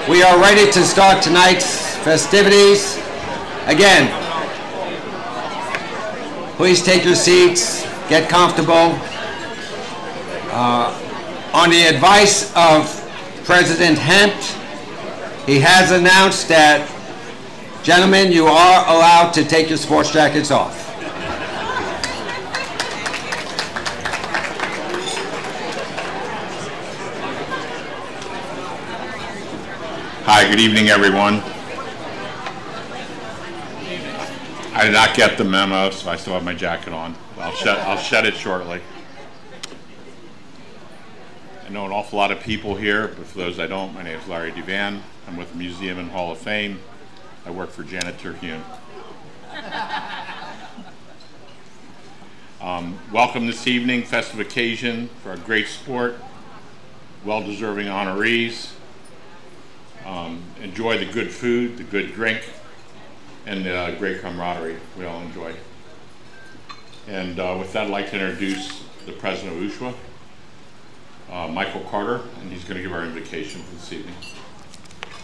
We are ready to start tonight's festivities. Again, please take your seats, get comfortable. On the advice of President Hemp, he has announced that, gentlemen, you are allowed to take your sports jackets off. Hi, good evening, everyone. I did not get the memo, so I still have my jacket on. I'll shed it shortly. I know an awful lot of people here, but for those I don't, my name is Larry Devan. I'm with the Museum and Hall of Fame. I work for Janet Terhune. Welcome this evening, festive occasion for a great sport, well-deserving honorees. Enjoy the good food, the good drink, and the great camaraderie we all enjoy. And with that, I'd like to introduce the president of USHWA, Michael Carter, and he's going to give our invocation for this evening.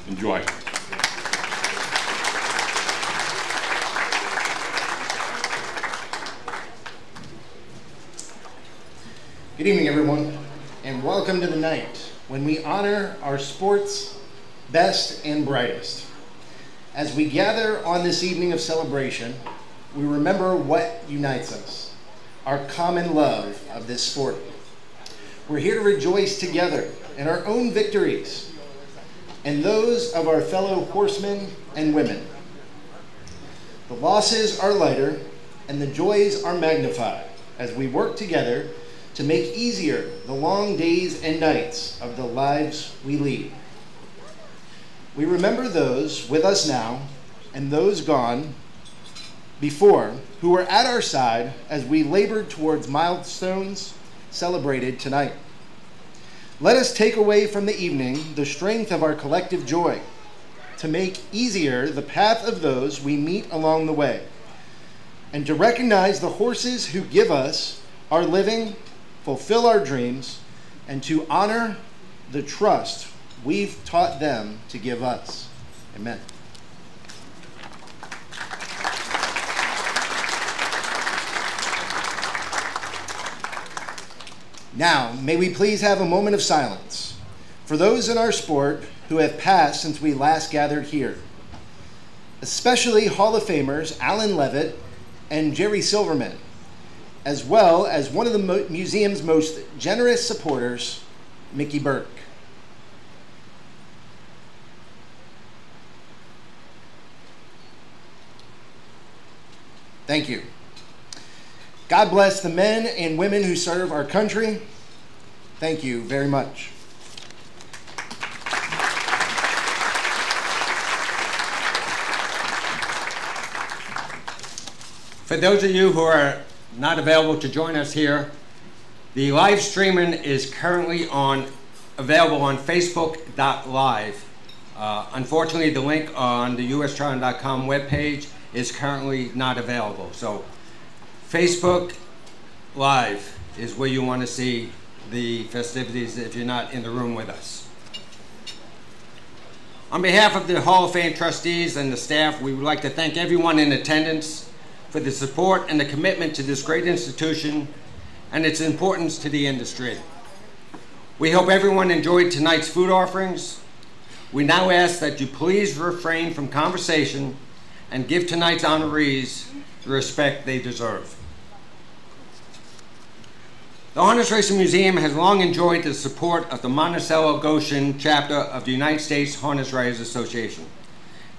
Enjoy. Good evening, everyone, and welcome to the night when we honor our sports best and brightest. As we gather on this evening of celebration, we remember what unites us, our common love of this sport. We're here to rejoice together in our own victories and those of our fellow horsemen and women. The losses are lighter and the joys are magnified as we work together to make easier the long days and nights of the lives we lead. We remember those with us now and those gone before who were at our side as we labored towards milestones celebrated tonight. Let us take away from the evening the strength of our collective joy to make easier the path of those we meet along the way, and to recognize the horses who give us our living, fulfill our dreams, and to honor the trust we've taught them to give us. Amen. Now, may we please have a moment of silence for those in our sport who have passed since we last gathered here, especially Hall of Famers Alan Levitt and Jerry Silverman, as well as one of the museum's most generous supporters, Mickey Burke. Thank you. God bless the men and women who serve our country. Thank you very much. For those of you who are not available to join us here, the live streaming is currently available on Facebook.live. Unfortunately, the link on the ustrun.com webpage is currently not available. So Facebook Live is where you want to see the festivities if you're not in the room with us. On behalf of the Hall of Fame trustees and the staff, we would like to thank everyone in attendance for the support and the commitment to this great institution and its importance to the industry. We hope everyone enjoyed tonight's food offerings. We now ask that you please refrain from conversation and give tonight's honorees the respect they deserve. The Harness Racing Museum has long enjoyed the support of the Monticello Goshen chapter of the United States Harness Riders Association,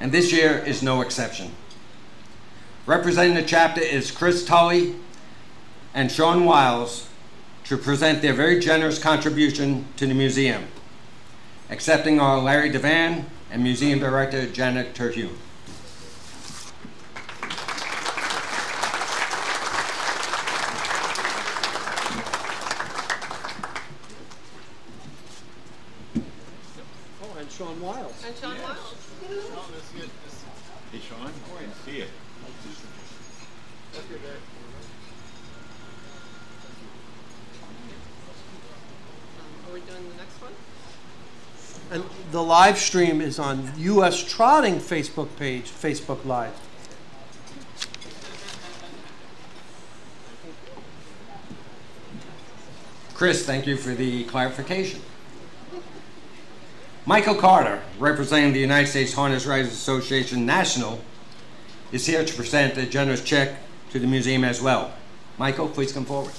and this year is no exception. Representing the chapter is Chris Tully and Sean Wiles to present their very generous contribution to the museum, accepting are Larry Devan and Museum Director Janet Terhune. Sean Wiles. And Sean Wiles. Sean, that's good. Hey, Sean. Good to see you. Are we doing the next one? And the live stream is on U.S. Trotting Facebook page, Facebook Live. Chris, thank you for the clarification. Michael Carter, representing the United States Harness Riders Association National, is here to present a generous check to the museum as well. Michael, please come forward.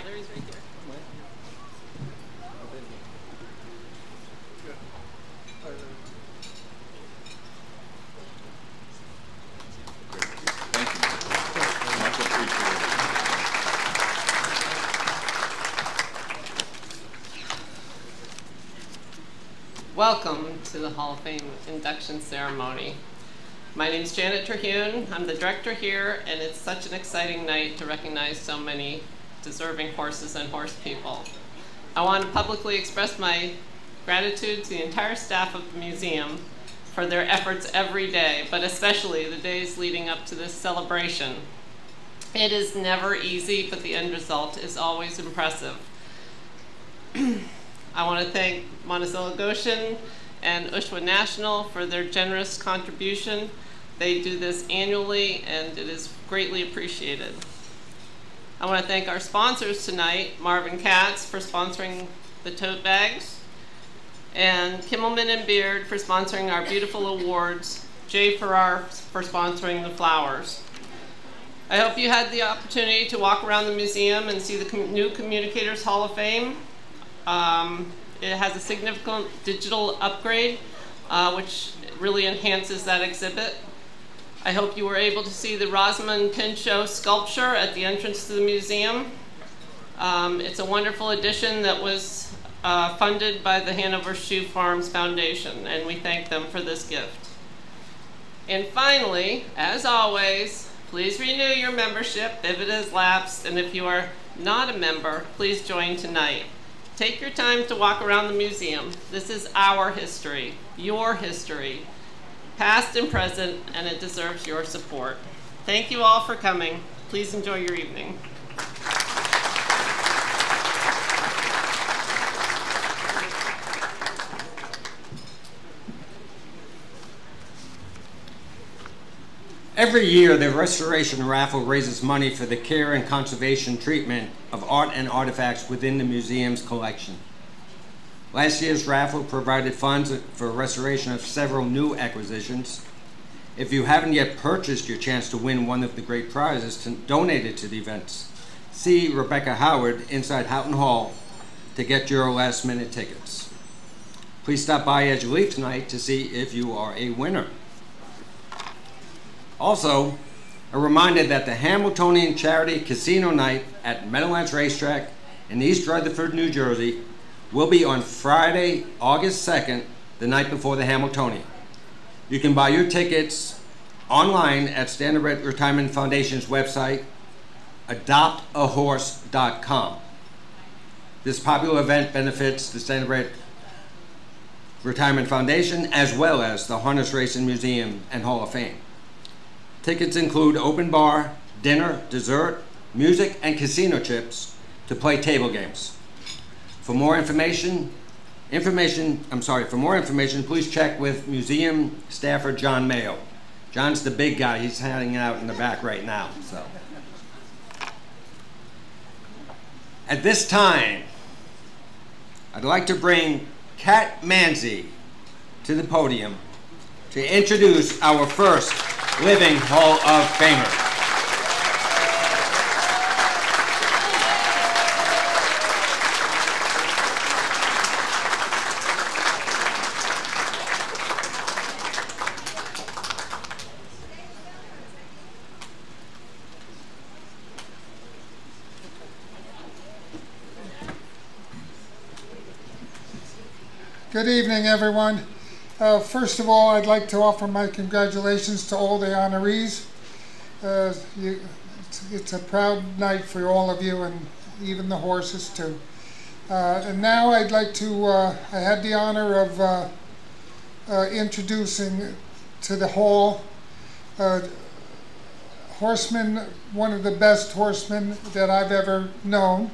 Larry's right there. Welcome to the Hall of Fame induction ceremony. My name is Janet Terhune. I'm the director here, and it's such an exciting night to recognize so many deserving horses and horse people. I want to publicly express my gratitude to the entire staff of the museum for their efforts every day, but especially the days leading up to this celebration. It is never easy, but the end result is always impressive. I want to thank Monticello Goshen and USHWA National for their generous contribution. They do this annually, and it is greatly appreciated. I want to thank our sponsors tonight, Marvin Katz for sponsoring the tote bags, and Kimmelman and Beard for sponsoring our beautiful awards, Jay Farrar for sponsoring the flowers. I hope you had the opportunity to walk around the museum and see the new Communicators Hall of Fame. It has a significant digital upgrade, which really enhances that exhibit. I hope you were able to see the Rosamond Pinchot sculpture at the entrance to the museum. It's a wonderful addition that was funded by the Hanover Shoe Farms Foundation, and we thank them for this gift. And finally, as always, please renew your membership if it has lapsed, and if you are not a member, please join tonight. Take your time to walk around the museum. This is our history, your history, past and present, and it deserves your support. Thank you all for coming. Please enjoy your evening. Every year, the Restoration Raffle raises money for the care and conservation treatment of art and artifacts within the museum's collection. Last year's raffle provided funds for restoration of several new acquisitions. If you haven't yet purchased your chance to win one of the great prizes donated to the events, see Rebecca Howard inside Houghton Hall to get your last-minute tickets. Please stop by as you leave tonight to see if you are a winner. Also, a reminder that the Hamiltonian Charity Casino Night at Meadowlands Racetrack in East Rutherford, New Jersey will be on Friday, August 2nd, the night before the Hamiltonian. You can buy your tickets online at Standard Retirement Foundation's website, adoptahorse.com. This popular event benefits the Standard Retirement Foundation as well as the Harness Racing Museum and Hall of Fame. Tickets include open bar, dinner, dessert, music, and casino chips to play table games. For more information, please check with museum staffer John Mayo. John's the big guy. He's hanging out in the back right now. So, at this time, I'd like to bring Kat Manzi to the podium to introduce our first living Hall of Famer. Good evening, everyone. First of all, I'd like to offer my congratulations to all the honorees. It's a proud night for all of you, and even the horses too. And now I'd like to, I had the honor of introducing to the hall horseman, one of the best horsemen that I've ever known.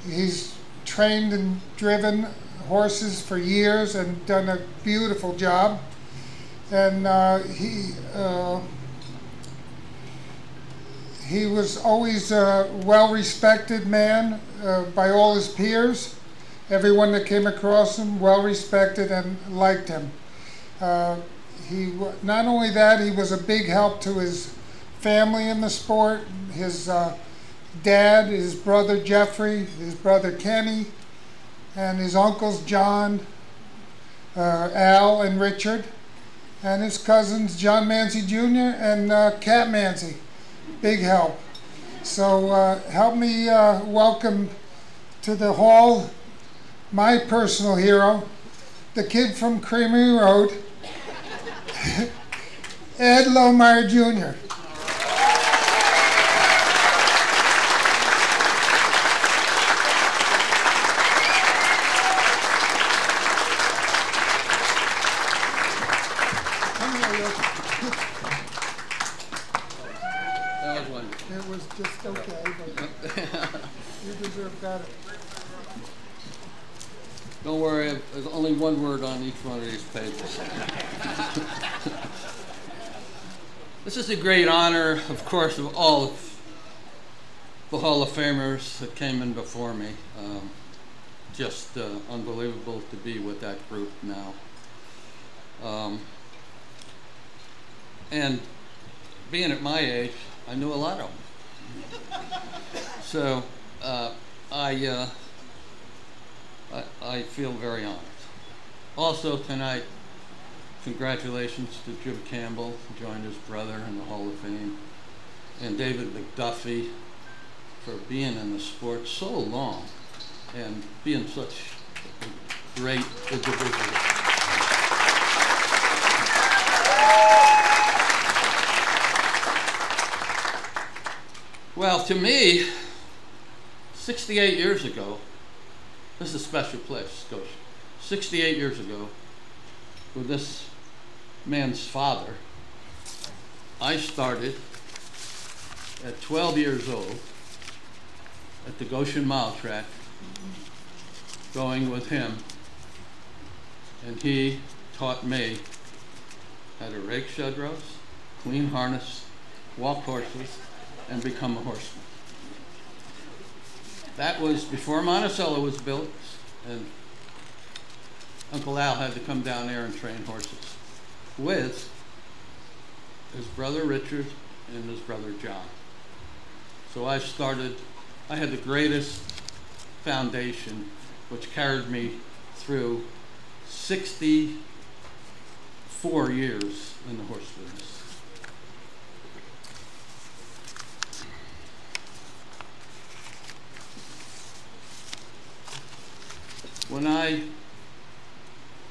He's trained and driven horses for years and done a beautiful job. And he was always a well-respected man by all his peers. Everyone that came across him, well-respected and liked him. Not only that, he was a big help to his family in the sport. His dad, his brother Jeffrey, his brother Kenny, and his uncles John, Al, and Richard, and his cousins John Mancy Jr. and Cat Mancy. Big help. So help me welcome to the hall my personal hero, the kid from Creamery Road, Ed Lohmeyer Jr. It was just okay, but you deserve better. Don't worry, there's only one word on each one of these pages. This is a great honor, of course, of all of the Hall of Famers that came in before me. Just unbelievable to be with that group now. And being at my age, I knew a lot of them. So I feel very honored. Also tonight, congratulations to Jim Campbell, who joined his brother in the Hall of Fame, and David McDuffie for being in the sport so long and being such a great individual. Well, to me, 68 years ago, this is a special place, Goshen. 68 years ago, with this man's father, I started at 12 years old at the Goshen Mile Track, going with him, and he taught me how to rake shed rows, clean harness, walk horses, and become a horseman. That was before Monticello was built, and Uncle Al had to come down there and train horses with his brother Richard and his brother John. So I had the greatest foundation, which carried me through 64 years in the horse business. When I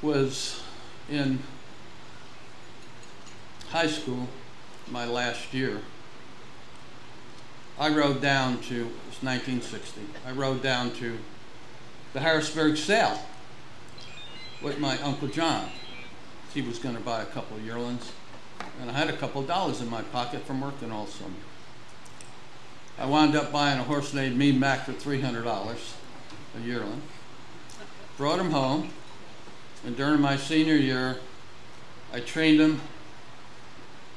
was in high school, my last year, I rode down to, it was 1960, I rode down to the Harrisburg sale with my Uncle John. He was going to buy a couple of yearlings, and I had a couple of dollars in my pocket from working all summer. I wound up buying a horse named Mean Mac for $300 a yearling. Brought him home, and during my senior year, I trained him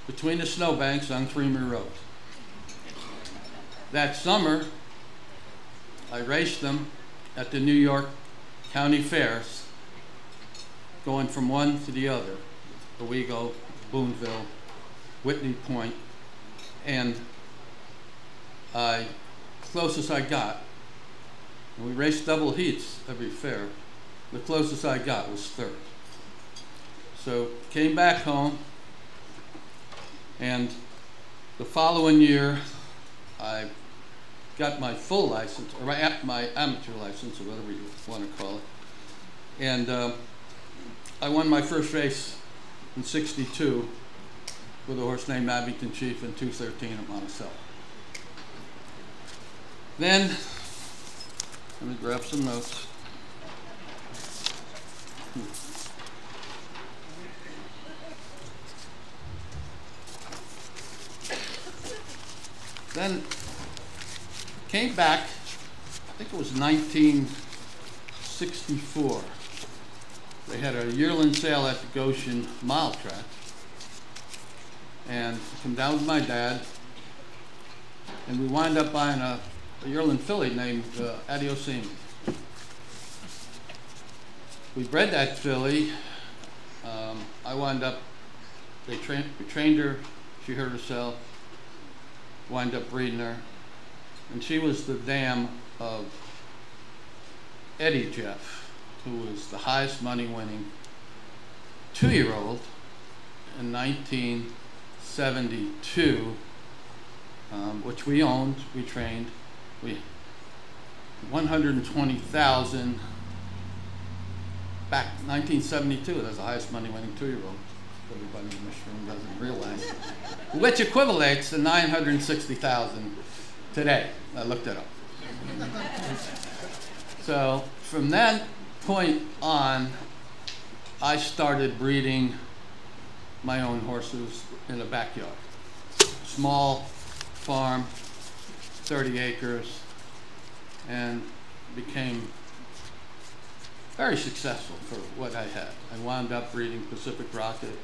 between the snowbanks on Creamery Road. That summer, I raced them at the New York County Fairs, going from one to the other, Owego, Boonville, Whitney Point, and closest I got, and we raced double heats every fair, the closest I got was third. So came back home, and the following year I got my full license, or my amateur license, or whatever you want to call it, and I won my first race in '62 with a horse named Abington Chief in 213 at Monticello. Then, let me grab some notes. then came back, I think it was 1964. They had a yearling sale at the Goshen mile track. And I come down with my dad, and we wind up buying a yearling filly named Adiosimi. We bred that filly. I wound up, we trained her, she hurt herself, wind up breeding her, and she was the dam of Eddie Jeff, who was the highest money winning 2-year-old in 1972, which we owned, we trained. We 120,000 back 1972. That was the highest money winning 2-year-old. Everybody in this room doesn't realize, which equivalates to 960,000 today. I looked it up. So from that point on, I started breeding my own horses in the backyard. Small farm, 30 acres, and became very successful for what I had. I wound up breeding Pacific Rocket,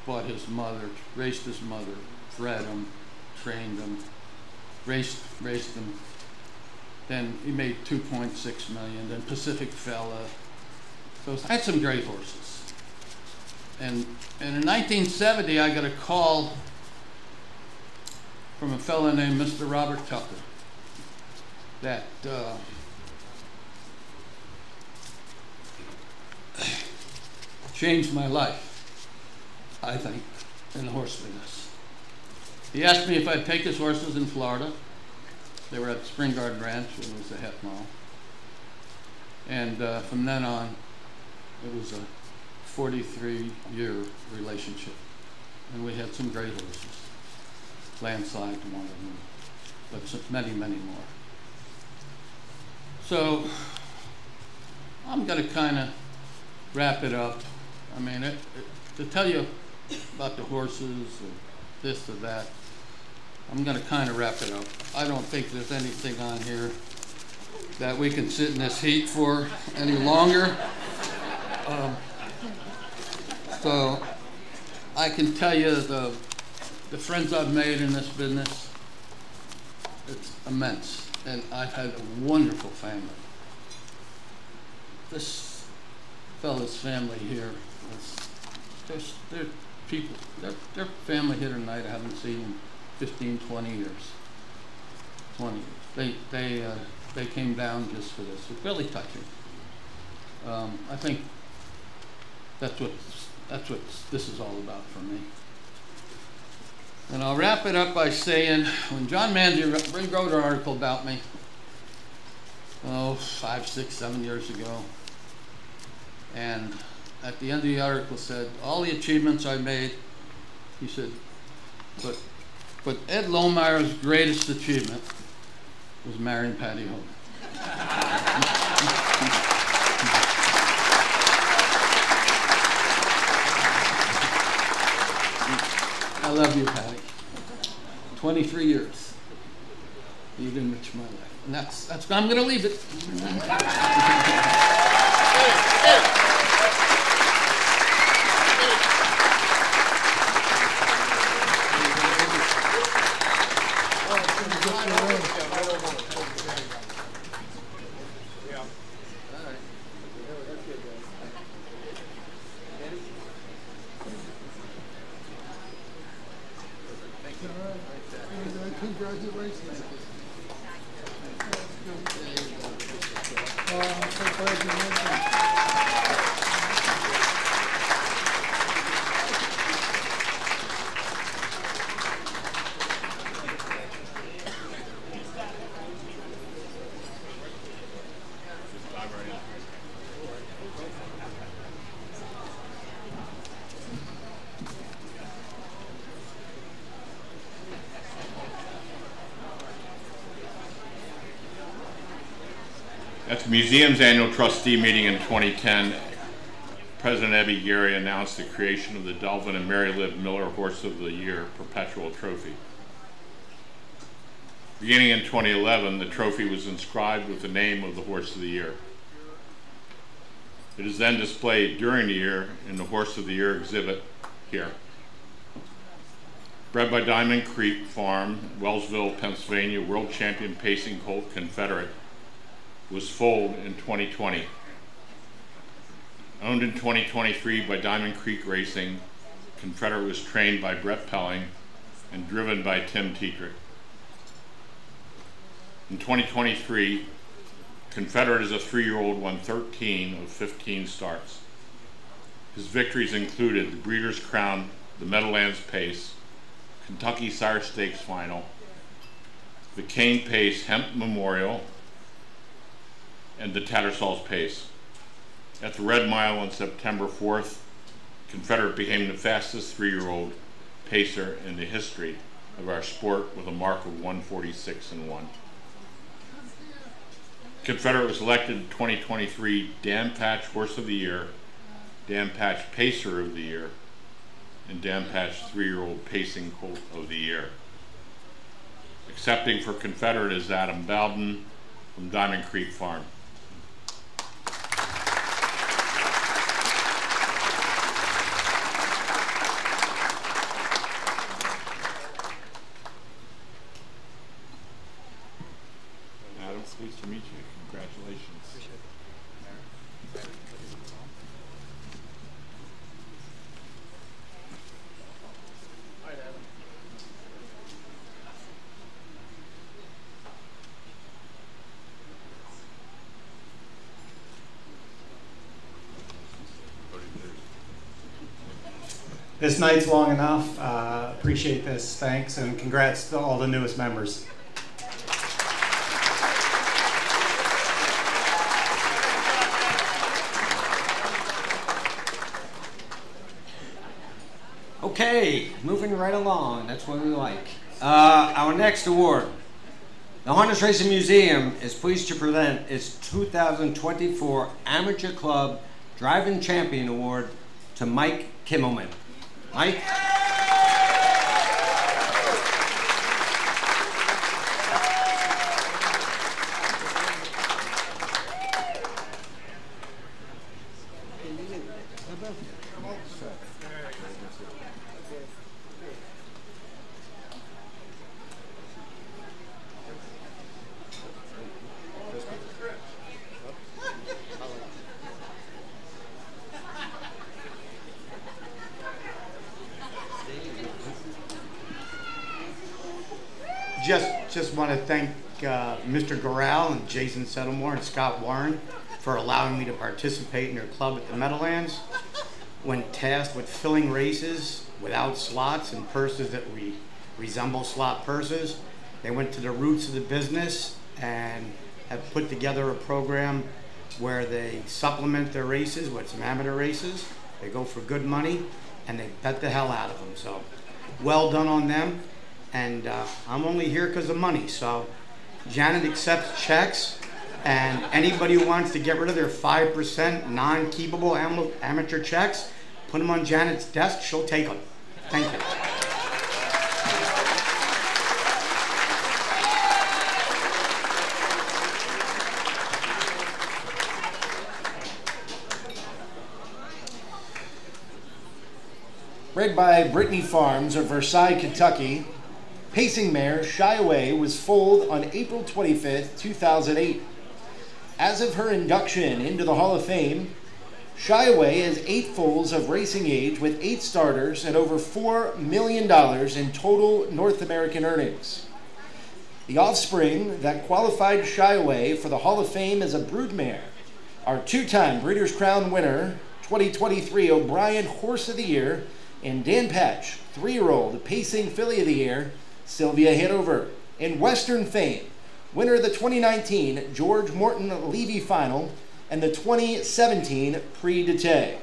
bought his mother, raced his mother, bred him, trained him, raced him. Then he made 2.6 million. Then Pacific Fella. So I had some great horses. And in 1970, I got a call from a fella named Mr. Robert Tucker that changed my life, I think, in the horse business. He asked me if I'd take his horses in Florida. They were at the Spring Garden Ranch, and it was a half mile. And from then on, it was a 43-year relationship. And we had some great horses. Landslide, one of them, but many, many more. So I'm going to kind of wrap it up. I mean, to tell you about the horses or this or that, I'm going to kind of wrap it up. I don't think there's anything on here that we can sit in this heat for any longer. So I can tell you the friends I've made in this business, it's immense. And I've had a wonderful family. This fellow's family here, they're people, they're family here tonight I haven't seen in 15, 20 years. 20 years. They came down just for this. It's really touching. I think that's what this is all about for me. And I'll wrap it up by saying, when John Manzi wrote an article about me, 5, 6, 7 years ago, and at the end of the article said, all the achievements I made, he said, but Ed Lohmeyer's greatest achievement was marrying Patty Hogan. I love you, Patty. 23 years. You've enriched my life. And that's I'm going to leave it. Congratulations. At the museum's annual trustee meeting in 2010, President Ebby Gary announced the creation of the Delvin and Mary Liv Miller Horse of the Year Perpetual Trophy. Beginning in 2011, the trophy was inscribed with the name of the Horse of the Year. It is then displayed during the year in the Horse of the Year exhibit here. Bred by Diamond Creek Farm, Wellsville, Pennsylvania, world champion pacing colt Confederate was foaled in 2020. Owned in 2023 by Diamond Creek Racing, Confederate was trained by Brett Pelling and driven by Tim Tetrick. In 2023, Confederate as a 3-year-old won 13 of 15 starts. His victories included the Breeders' Crown, the Meadowlands Pace, Kentucky Sire Stakes Final, the Kane Pace Hemp Memorial, and the Tattersall's Pace. At the Red Mile on September 4th, Confederate became the fastest 3-year-old pacer in the history of our sport with a mark of 146-1. Confederate was elected 2023 Dan Patch Horse of the Year, Dan Patch Pacer of the Year, and Dan Patch 3-year-old Pacing Colt of the Year. Accepting for Confederate is Adam Bowden from Diamond Creek Farm. Adam, pleased to meet you. Congratulations. This night's long enough. Appreciate this. Thanks, and congrats to all the newest members. Okay, moving right along. That's what we like. Our next award. The Harness Racing Museum is pleased to present its 2024 Amateur Club Driving Champion Award to Mike Kimmelman. Mike? Just want to thank Mr. Gorell and Jason Settlemore and Scott Warren for allowing me to participate in their club at the Meadowlands. When tasked with filling races without slots and purses that resemble slot purses, they went to the roots of the business and have put together a program where they supplement their races with some amateur races. They go for good money and they bet the hell out of them. So well done on them. And I'm only here because of money. So Janet accepts checks, and anybody who wants to get rid of their 5% non-keepable amateur checks, put them on Janet's desk, she'll take them. Thank you. Bred by Brittany Farms of Versailles, Kentucky, pacing mare Shy Away was foaled on April 25th, 2008. As of her induction into the Hall of Fame, Shy Away has 8 foals of racing age with 8 starters and over $4 million in total North American earnings. The offspring that qualified Shy Away for the Hall of Fame as a broodmare are 2-time Breeders' Crown winner, 2023 O'Brien Horse of the Year, and Dan Patch, 3-year-old Pacing Filly of the Year, Sylvia Hanover. In Western fame, winner of the 2019 George Morton Levy Final and the 2017 Prix d'Ete.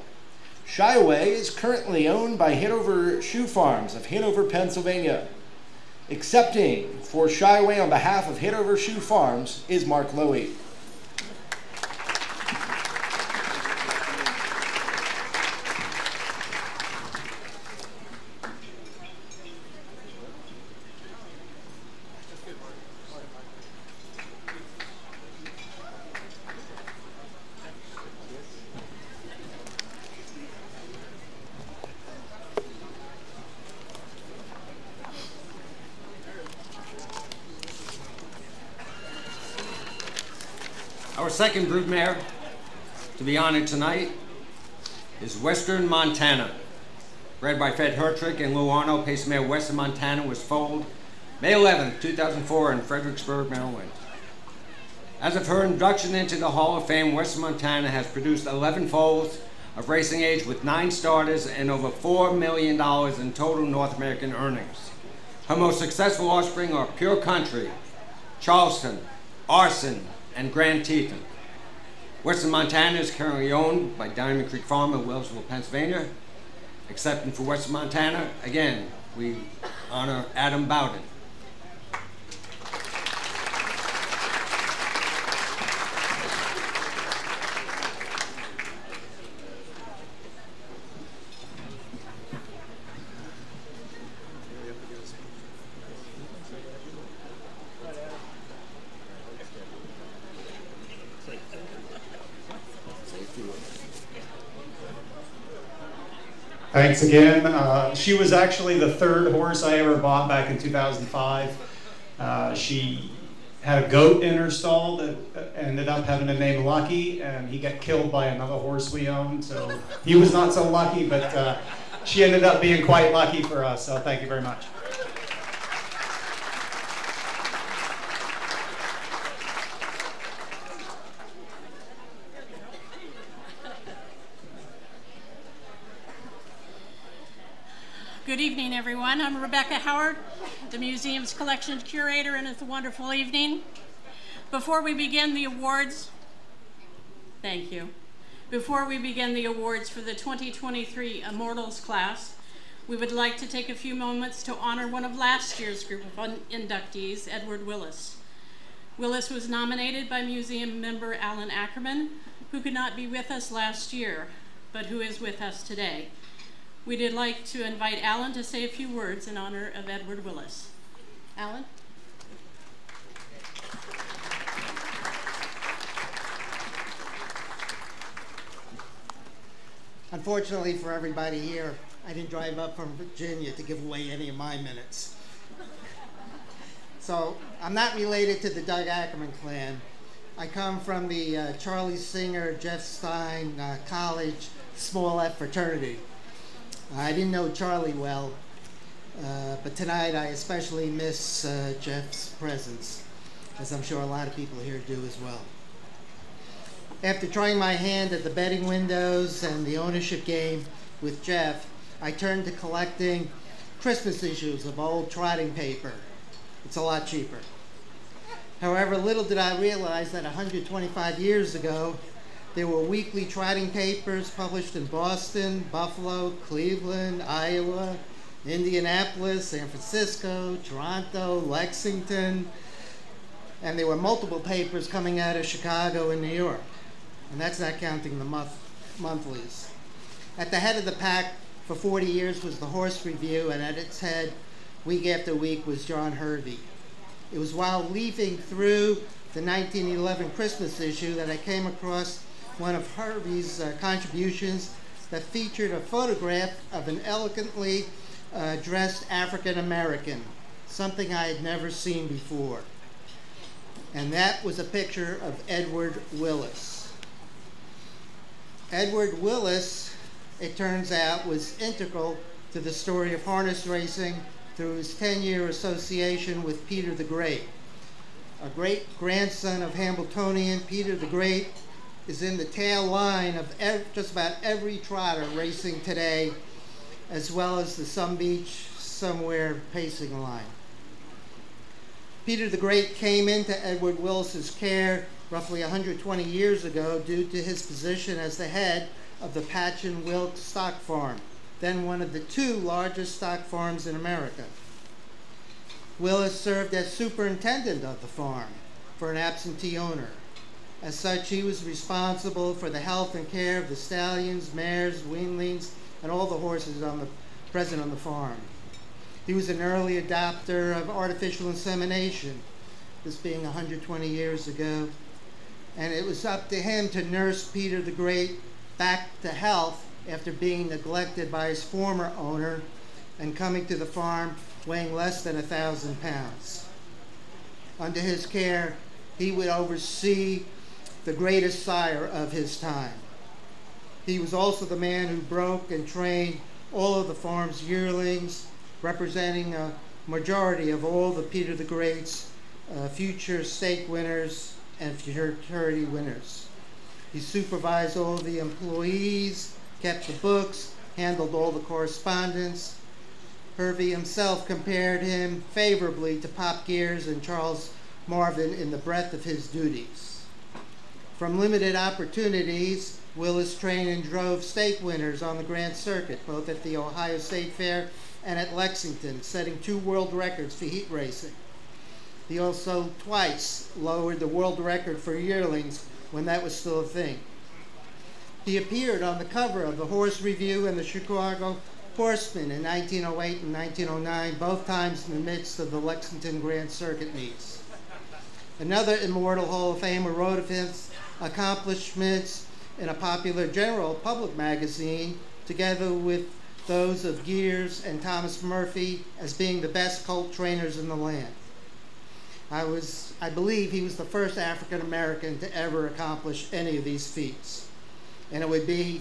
Shy Away is currently owned by Hanover Shoe Farms of Hanover, Pennsylvania. Accepting for Shy Away on behalf of Hanover Shoe Farms is Mark Lowy. Our second broodmare to be honored tonight is Western Montana. Bred by Fred Hertrick and Lou Arno, Pacemare Western Montana was foaled May 11, 2004 in Fredericksburg, Maryland. As of her induction into the Hall of Fame, Western Montana has produced 11 foals of racing age with 9 starters and over $4 million in total North American earnings. Her most successful offspring are Pure Country, Charleston, Arson, and Grand Teton. Western Montana is currently owned by Diamond Creek Farm in Wellsville, Pennsylvania. Accepting for Western Montana, again, we honor Adam Bowden. Thanks again. She was actually the third horse I ever bought back in 2005. She had a goat in her stall that ended up having the name Lucky, and he got killed by another horse we owned, so he was not so lucky, but she ended up being quite lucky for us, so thank you very much. Good evening, everyone. I'm Rebecca Howard, the museum's collections curator, and it's a wonderful evening. Before we begin the awards, thank you. Before we begin the awards for the 2023 Immortals class, we would like to take a few moments to honor one of last year's group of inductees, Edward Willis. Willis was nominated by museum member Alan Ackerman, who could not be with us last year, but who is with us today. We'd like to invite Alan to say a few words in honor of Edward Willis. Alan? Unfortunately for everybody here, I didn't drive up from Virginia to give away any of my minutes. So I'm not related to the Doug Ackerman clan. I come from the Charlie Singer, Jeff Stein College Small F fraternity. I didn't know Charlie well, but tonight I especially miss Jeff's presence, as I'm sure a lot of people here do as well. After trying my hand at the betting windows and the ownership game with Jeff, I turned to collecting Christmas issues of old trotting paper. It's a lot cheaper. However, little did I realize that 125 years ago, there were weekly trotting papers published in Boston, Buffalo, Cleveland, Iowa, Indianapolis, San Francisco, Toronto, Lexington, and there were multiple papers coming out of Chicago and New York. And that's not counting the monthlies. At the head of the pack for 40 years was the Horse Review, and at its head, week after week, was John Hervey. It was while leafing through the 1911 Christmas issue that I came across one of Hervey's contributions that featured a photograph of an elegantly dressed African American, something I had never seen before. And that was a picture of Edward Willis. Edward Willis, it turns out, was integral to the story of harness racing through his 10-year association with Peter the Great. A great-grandson of Hambletonian, Peter the Great is in the tail line of just about every trotter racing today, as well as the Some Beach Somewhere pacing line. Peter the Great came into Edward Willis's care roughly 120 years ago due to his position as the head of the Patch and Wilkes stock farm, then one of the 2 largest stock farms in America. Willis served as superintendent of the farm for an absentee owner. As such, he was responsible for the health and care of the stallions, mares, weanlings, and all the horses present on the farm. He was an early adopter of artificial insemination, this being 120 years ago, and it was up to him to nurse Peter the Great back to health after being neglected by his former owner and coming to the farm weighing less than 1,000 pounds. Under his care, he would oversee the greatest sire of his time. He was also the man who broke and trained all of the farm's yearlings, representing a majority of all the Peter the Great's future stake winners and futurity winners. He supervised all the employees, kept the books, handled all the correspondence. Hervey himself compared him favorably to Pop Gears and Charles Marvin in the breadth of his duties. From limited opportunities, Willis trained and drove stake winners on the Grand Circuit, both at the Ohio State Fair and at Lexington, setting 2 world records for heat racing. He also twice lowered the world record for yearlings when that was still a thing. He appeared on the cover of the Horse Review and the Chicago Horseman in 1908 and 1909, both times in the midst of the Lexington Grand Circuit meets. Another immortal Hall of Famer wrote of his accomplishments in a popular general public magazine, together with those of Gears and Thomas Murphy, as being the best colt trainers in the land. I believe he was the first African American to ever accomplish any of these feats. And it would be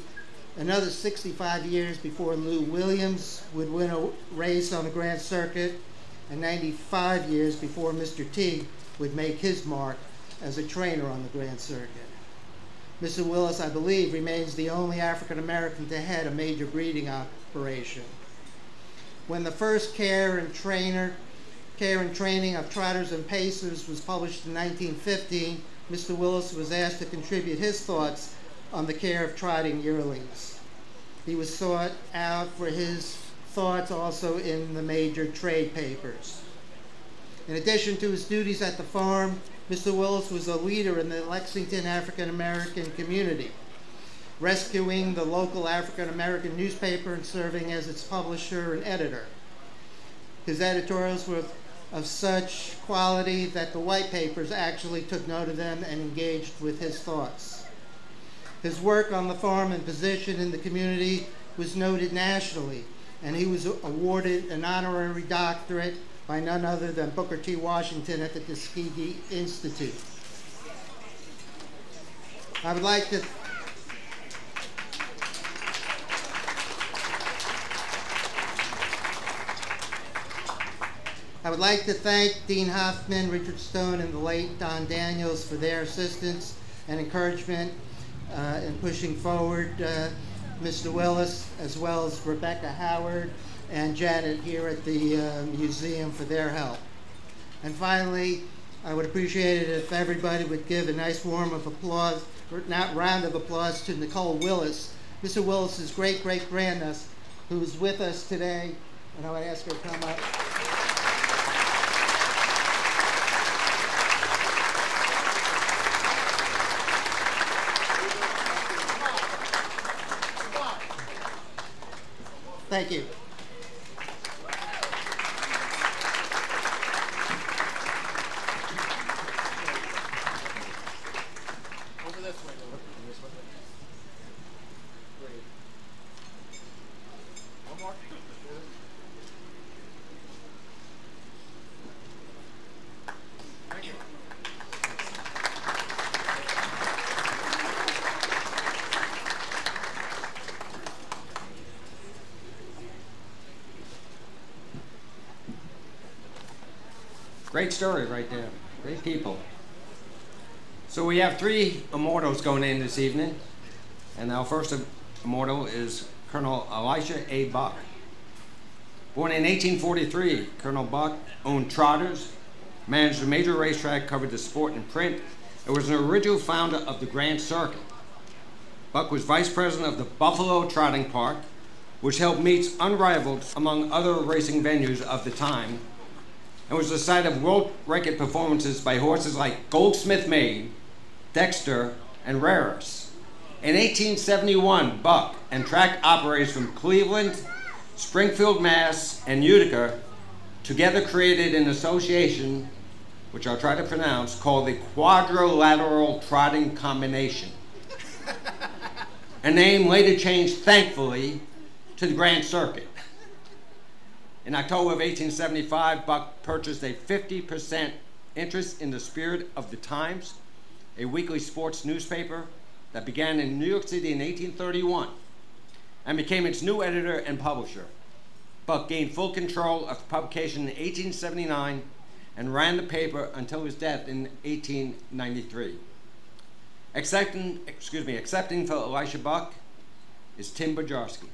another 65 years before Lou Williams would win a race on the Grand Circuit, and 95 years before Mr. T would make his mark as a trainer on the Grand Circuit. Mr. Willis, I believe, remains the only African American to head a major breeding operation. When the first Care and Training of Trotters and Pacers was published in 1915, Mr. Willis was asked to contribute his thoughts on the care of trotting yearlings. He was sought out for his thoughts also in the major trade papers. In addition to his duties at the farm, Mr. Willis was a leader in the Lexington African American community, rescuing the local African American newspaper and serving as its publisher and editor. His editorials were of such quality that the white papers actually took note of them and engaged with his thoughts. His work on the farm and position in the community was noted nationally, and he was awarded an honorary doctorate by none other than Booker T. Washington at the Tuskegee Institute. I would like to thank Dean Hoffman, Richard Stone, and the late Don Daniels for their assistance and encouragement in pushing forward Mr. Willis, as well as Rebecca Howard and Janet here at the museum for their help. And finally, I would appreciate it if everybody would give a nice round of applause to Nicole Willis, Mr. Willis's great-great-grandniece, who's with us today, and I would ask her to come up. Thank you. Over this way. Great. One more. Thank you. Great story right there. Great people. So we have 3 immortals going in this evening. And our first immortal is Colonel Elisha A. Buck. Born in 1843, Colonel Buck owned trotters, managed a major racetrack, covered the sport in print, and was an original founder of the Grand Circuit. Buck was vice president of the Buffalo Trotting Park, which held meets unrivaled among other racing venues of the time, and was the site of world record performances by horses like Goldsmith Maid, Dexter, and Raris. In 1871, Buck and track operators from Cleveland, Springfield, Mass., and Utica together created an association, which I'll try to pronounce, called the Quadrilateral Trotting Combination. A name later changed, thankfully, to the Grand Circuit. In October of 1875, Buck purchased a 50% interest in the Spirit of the Times, a weekly sports newspaper that began in New York City in 1831 and became its new editor and publisher. Buck gained full control of the publication in 1879 and ran the paper until his death in 1893. Accepting for Elisha Buck is Tim Bojarski.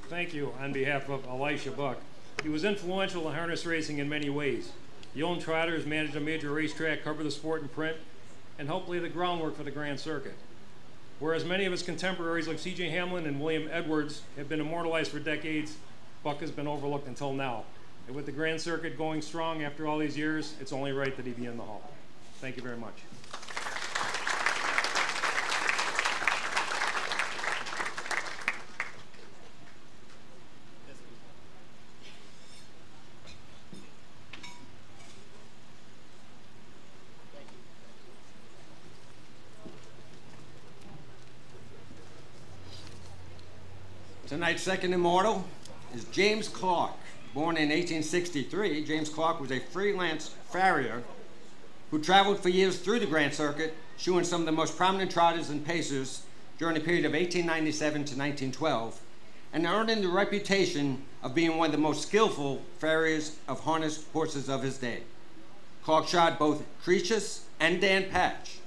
Thank you on behalf of Elisha Buck. He was influential in harness racing in many ways. He owned trotters, managed a major racetrack, covered the sport in print, and helped lay the groundwork for the Grand Circuit. Whereas many of his contemporaries like C.J. Hamlin and William Edwards have been immortalized for decades, Buck has been overlooked until now. And with the Grand Circuit going strong after all these years, it's only right that he be in the Hall. Thank you very much. Tonight's second immortal is James Clark. Born in 1863, James Clark was a freelance farrier who traveled for years through the Grand Circuit, shoeing some of the most prominent trotters and pacers during the period of 1897 to 1912, and earning the reputation of being one of the most skillful farriers of harness horses of his day. Clark shod both Croesus and Dan Patch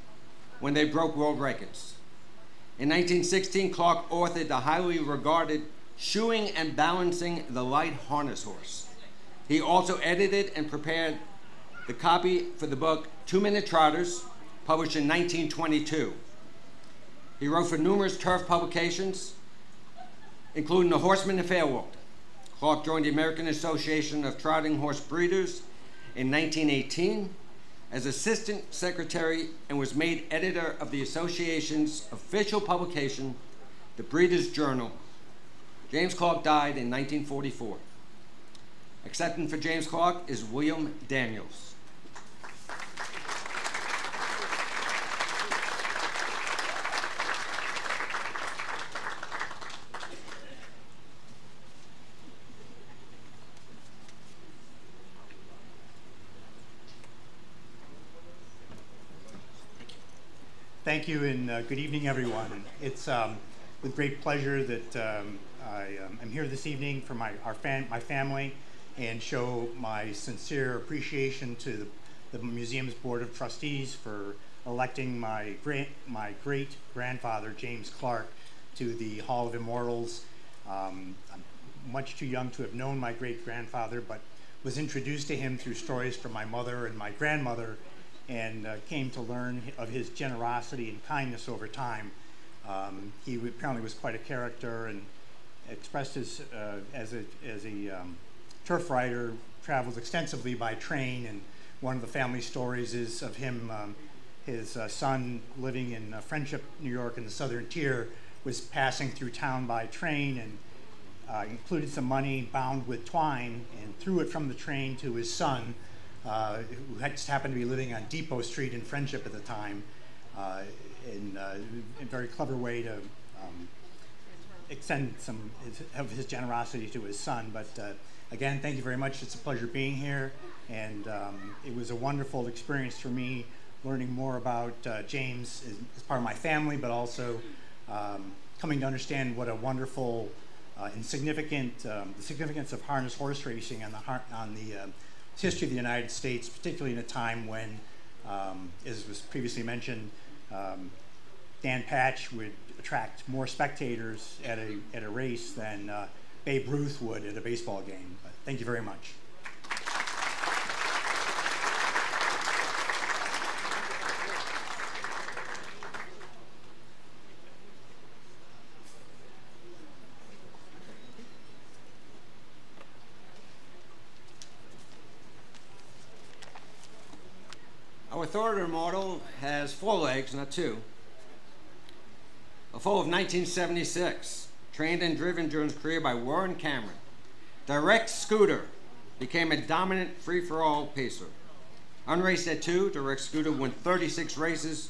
when they broke world records. In 1916, Clark authored the highly regarded Shoeing and Balancing the Light Harness Horse. He also edited and prepared the copy for the book 2-Minute Trotters, published in 1922. He wrote for numerous turf publications, including The Horseman and Fairwalk. Clark joined the American Association of Trotting Horse Breeders in 1918 as assistant secretary and was made editor of the association's official publication, the Breeders' Journal. James Clark died in 1944. Accepting for James Clark is William Daniels. Thank you, and good evening, everyone. It's with great pleasure that I'm here this evening for my family and show my sincere appreciation to the museum's Board of Trustees for electing my great-grandfather, James Clark, to the Hall of Immortals. I'm much too young to have known my great-grandfather, but was introduced to him through stories from my mother and my grandmother, and came to learn of his generosity and kindness over time. He apparently was quite a character and expressed his, as a turf rider, travels extensively by train, and one of the family stories is of him, his son living in Friendship, New York in the Southern Tier, was passing through town by train and included some money bound with twine and threw it from the train to his son, who just happened to be living on Depot Street in Friendship at the time, in a very clever way to extend some of his generosity to his son. But again, thank you very much. It's a pleasure being here, and it was a wonderful experience for me learning more about James as part of my family, but also coming to understand what a wonderful and significant the significance of harness horse racing on the history of the United States, particularly in a time when, as was previously mentioned, Dan Patch would attract more spectators at a race than Babe Ruth would at a baseball game. But thank you very much. Our third immortal has 4 legs, not 2. A foal of 1976, trained and driven during his career by Warren Cameron. Direct Scooter became a dominant free-for-all pacer. Unraced at 2, Direct Scooter won 36 races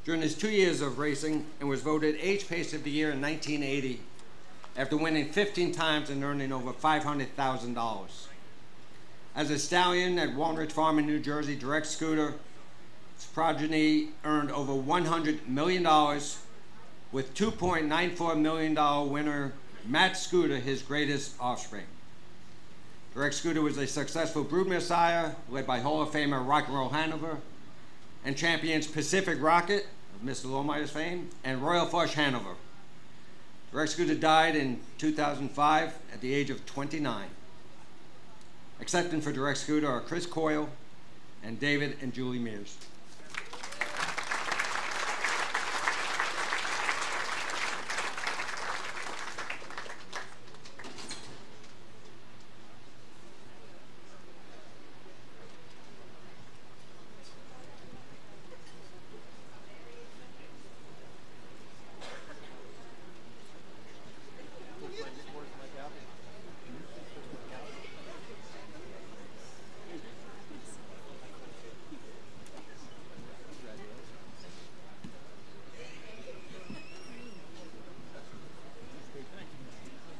during his 2 years of racing and was voted Age Pacer of the Year in 1980 after winning 15 times and earning over $500,000. As a stallion at Walnut Ridge Farm in New Jersey, Direct Scooter's progeny earned over $100 million, with $2.94 million winner Matt Scooter his greatest offspring. Direct Scooter was a successful broodmare sire led by Hall of Famer Rock and Roll Hanover and champions Pacific Rocket, of Mr. Lohmeyer's fame, and Royal Flush Hanover. Direct Scooter died in 2005 at the age of 29. Accepting for Direct Scooter are Chris Coyle and David and Julie Mears.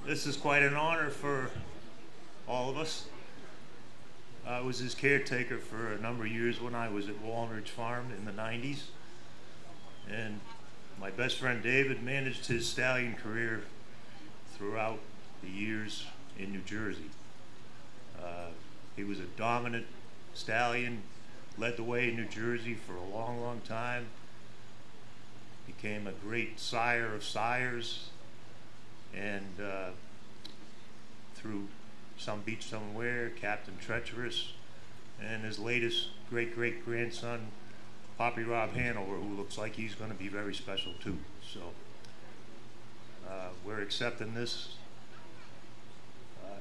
This is quite an honor for all of us. I was his caretaker for a number of years when I was at Walnut Ridge Farm in the 90s. And my best friend David managed his stallion career throughout the years in New Jersey. He was a dominant stallion, led the way in New Jersey for a long, long time. Became a great sire of sires, and through Some Beach Somewhere, Captain Treacherous, and his latest great-great-grandson, Poppy Rob Hanover, who looks like he's going to be very special too. So we're accepting this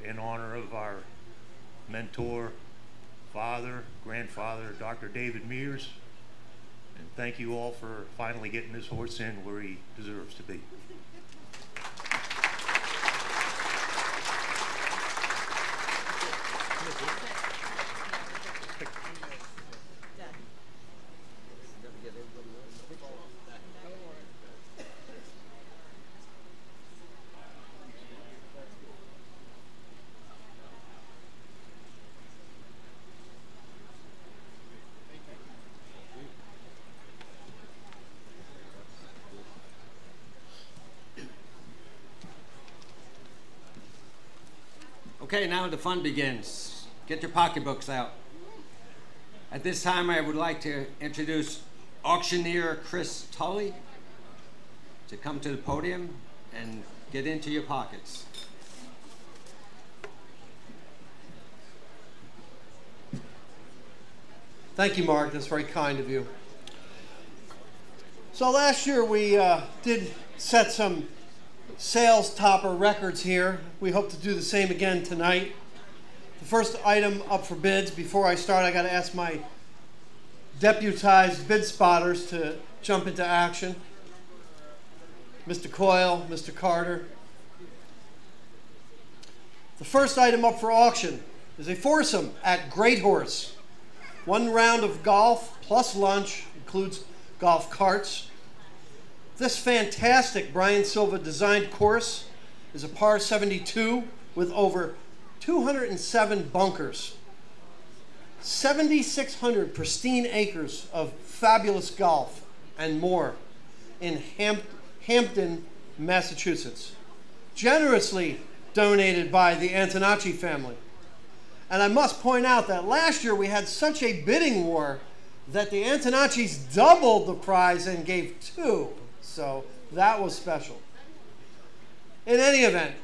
in honor of our mentor, father, grandfather, Dr. David Mears, and thank you all for finally getting this horse in where he deserves to be. Okay, now the fun begins. Get your pocketbooks out. At this time, I would like to introduce auctioneer Chris Tully to come to the podium and get into your pockets. Thank you, Mark. That's very kind of you. So last year we did set some sales topper records here. We hope to do the same again tonight. The first item up for bids. Before I start, I got to ask my deputized bid spotters to jump into action. Mr. Coyle, Mr. Carter. The first item up for auction is a foursome at Great Horse. 1 round of golf plus lunch, includes golf carts. This fantastic Brian Silva designed course is a par 72 with over 207 bunkers, 7,600 pristine acres of fabulous golf and more in Hampton, Massachusetts, generously donated by the Antonacci family. And I must point out that last year we had such a bidding war that the Antonaccis doubled the prize and gave 2. So that was special. In any event,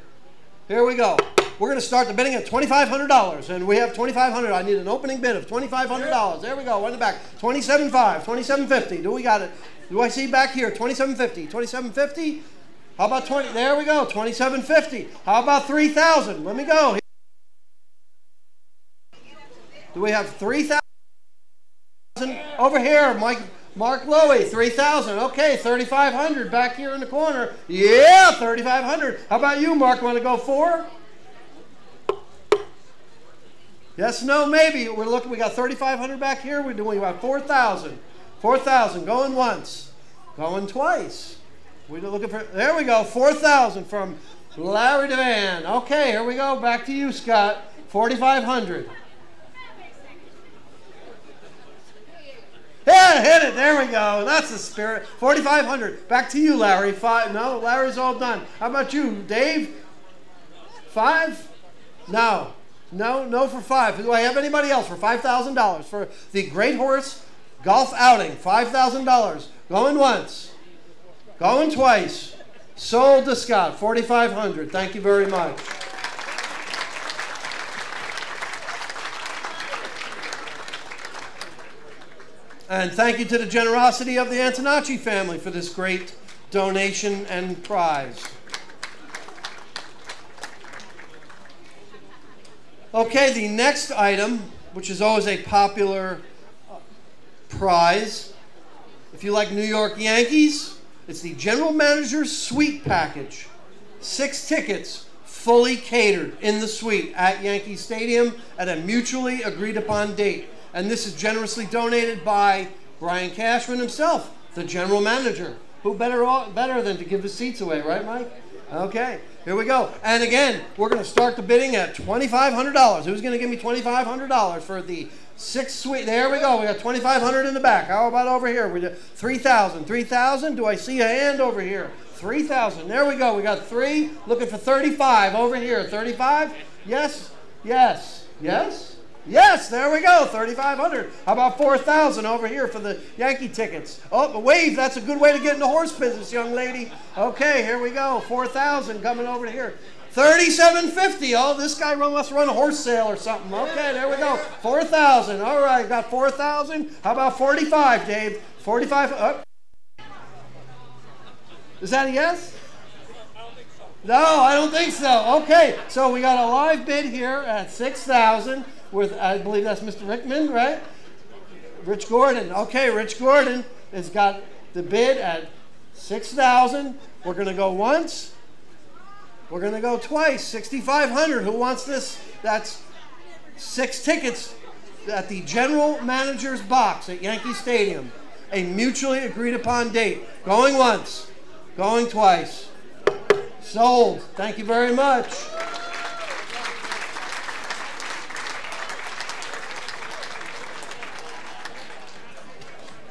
here we go. We're going to start the bidding at $2,500, and we have $2,500. I need an opening bid of $2,500. There we go. In the back, $2,750, $2,750. Do we got it? Do I see back here? $2,750, $2,750. How about 20? There we go. $2,750. How about $3,000? Let me go. Do we have $3,000 over here, Mike? Mark Lowy, $3,000. Okay, $3,500 back here in the corner. Yeah, $3,500. How about you, Mark? Want to go 4? Yes, no, maybe. We're looking. We got $3,500 back here. We're doing about $4,000. $4,000. Going once. Going twice. We're looking for. There we go. $4,000 from Larry Devan. Okay, here we go. Back to you, Scott. 4,500. Yeah, hit it. There we go. That's the spirit. 4,500. Back to you, Larry. No, Larry's all done. How about you, Dave? 5? No. No for 5. Do I have anybody else for $5,000 for the Great Horse Golf Outing? $5,000. Going once. Going twice. Sold to Scott. 4,500. Thank you very much. And thank you to the generosity of the Antonacci family for this great donation and prize. Okay, the next item, which is always a popular prize, if you like New York Yankees, it's the General Manager's Suite Package. 6 tickets, fully catered in the suite at Yankee Stadium at a mutually agreed upon date. And this is generously donated by Brian Cashman himself, the General Manager. Who better than to give his seats away, right, Mike? Okay, here we go. And again, we're going to start the bidding at $2,500. Who's going to give me $2,500 for the 6 suite? There we go. We got $2,500 in the back. How about over here? We do 3,000. 3,000. Do I see a hand over here? 3,000. There we go. We got 3. Looking for 35 over here. 35. Yes. Yes. Yes. Yes, there we go, 3,500. How about 4,000 over here for the Yankee tickets? Oh, the wave, that's a good way to get in the horse business, young lady. Okay, here we go, 4,000 coming over here. 3,750. Oh, this guy must run a horse sale or something. Okay, there we go, 4,000. All right, got 4,000. How about 45, Dave? 45. Oh. Is that a yes? No, I don't think so. Okay, so we got a live bid here at 6,000. With, I believe that's Mr. Rickman, right? Rich Gordon. Okay, Rich Gordon has got the bid at 6,000. We're going to go once. We're going to go twice. 6,500. Who wants this? That's 6 tickets at the General Manager's Box at Yankee Stadium. A mutually agreed upon date. Going once. Going twice. Sold. Thank you very much.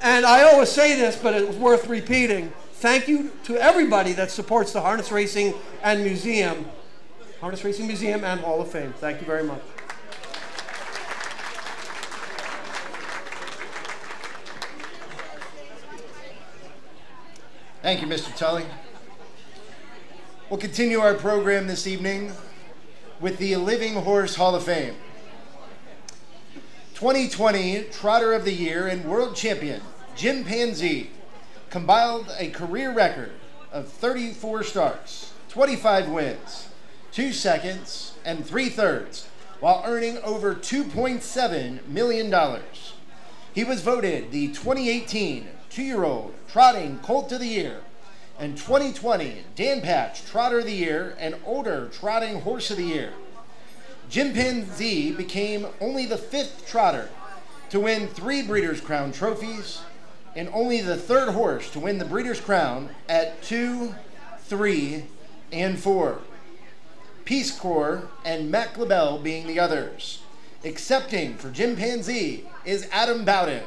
And I always say this, but it's worth repeating. Thank you to everybody that supports the Harness Racing and Museum, Harness Racing Museum and Hall of Fame. Thank you very much. Thank you, Mr. Tully. We'll continue our program this evening with the Living Horse Hall of Fame. 2020 Trotter of the Year and World Champion Jim Panzee compiled a career record of 34 starts, 25 wins, 2 seconds, and 3/3, while earning over $2.7 million. He was voted the 2018 2-year-old Trotting Colt of the Year and 2020 Dan Patch Trotter of the Year and Older Trotting Horse of the Year. Jim Panzee became only the 5th trotter to win 3 Breeders' Crown trophies and only the 3rd horse to win the Breeders' Crown at 2, 3, and 4. Peace Corps and Mac LaBelle being the others. Accepting for Jim Panzee is Adam Bowden.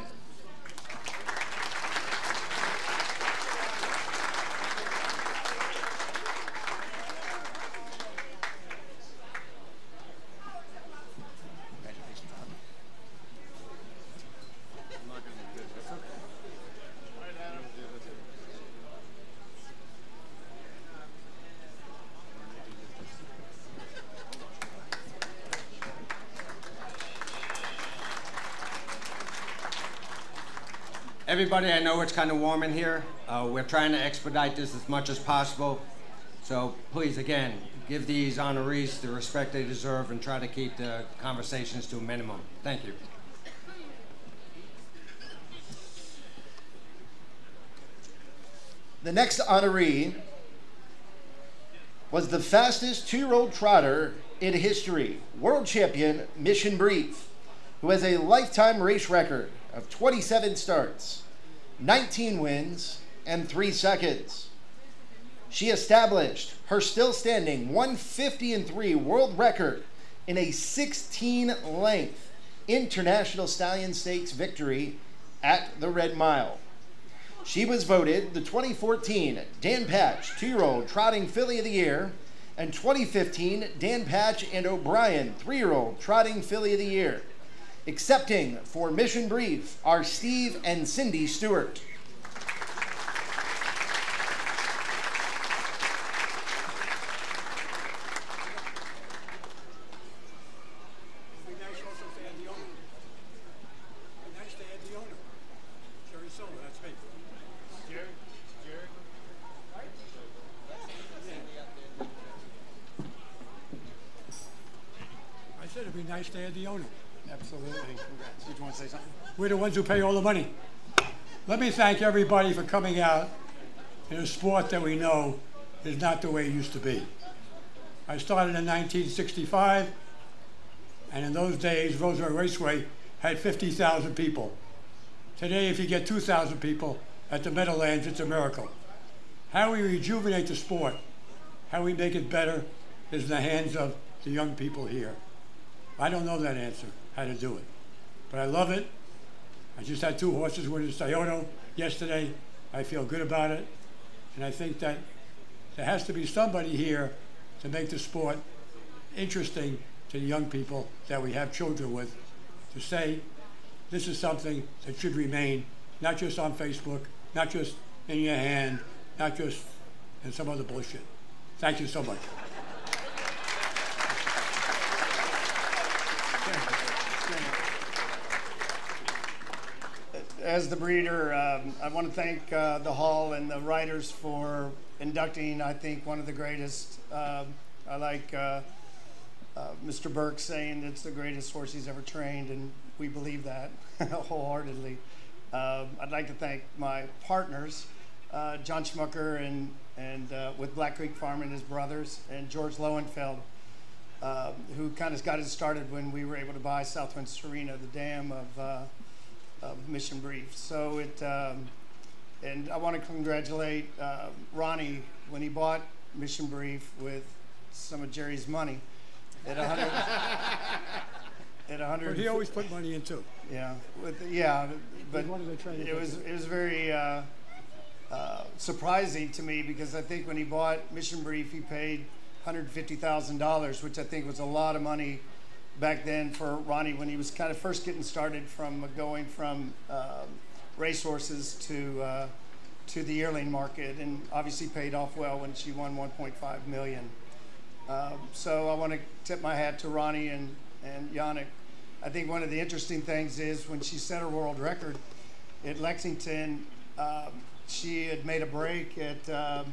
Everybody, I know it's kind of warm in here. We're trying to expedite this as much as possible. So please, again, give these honorees the respect they deserve and try to keep the conversations to a minimum. Thank you. The next honoree was the fastest 2-year-old trotter in history, world champion Mission Brief, who has a lifetime race record of 27 starts, 19 wins, and 3 seconds. She established her still standing 150-3 world record in a 16-length International Stallion Stakes victory at the Red Mile. She was voted the 2014 Dan Patch 2-year-old Trotting Filly of the Year and 2015 Dan Patch and O'Brien 3-year-old Trotting Filly of the Year. Accepting for Mission Brief are Steve and Cindy Stewart. It'd be nice to add the owner. Absolutely. Congrats. Did you want to say something? We're the ones who pay all the money. Let me thank everybody for coming out in a sport that we know is not the way it used to be. I started in 1965, and in those days, Rosemary Raceway had 50,000 people. Today, if you get 2,000 people at the Meadowlands, it's a miracle. How we rejuvenate the sport, how we make it better, is in the hands of the young people here. I don't know that answer, how to do it, but I love it. I just had 2 horses win the Scioto yesterday. I feel good about it, and I think that there has to be somebody here to make the sport interesting to the young people that we have children with, to say this is something that should remain, not just on Facebook, not just in your hand, not just in some other bullshit. Thank you so much. As the breeder, I want to thank the Hall and the writers for inducting, I think, one of the greatest. I like Mr. Burke saying it's the greatest horse he's ever trained, and we believe that wholeheartedly. I'd like to thank my partners, John Schmucker and with Black Creek Farm and his brothers, and George Lowenfeld, who kind of got us started when we were able to buy Southwind Serena, the dam of Mission Brief. So and I want to congratulate Ronnie when he bought Mission Brief with some of Jerry's money at 100. At 100. But he always put money in too. Yeah, but it was very surprising to me, because I think when he bought Mission Brief, he paid $150,000, which I think was a lot of money back then for Ronnie when he was kind of first getting started from going from racehorses to the yearling market, and obviously paid off well when she won $1.5 million. So I want to tip my hat to Ronnie and Yannick. I think one of the interesting things is when she set her world record at Lexington, she had made a break at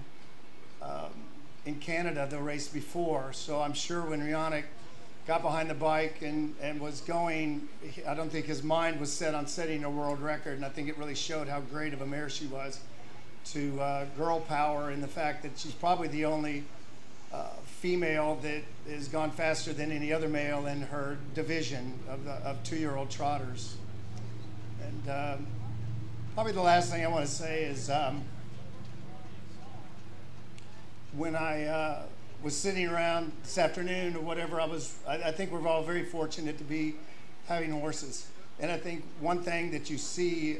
in Canada the race before. So I'm sure when Yannick got behind the bike and was going, I don't think his mind was set on setting a world record, and I think it really showed how great of a mare she was to girl power, and the fact that she's probably the only female that has gone faster than any other male in her division of 2-year-old trotters. And probably the last thing I want to say is when I was sitting around this afternoon or whatever, I think we're all very fortunate to be having horses. And I think one thing that you see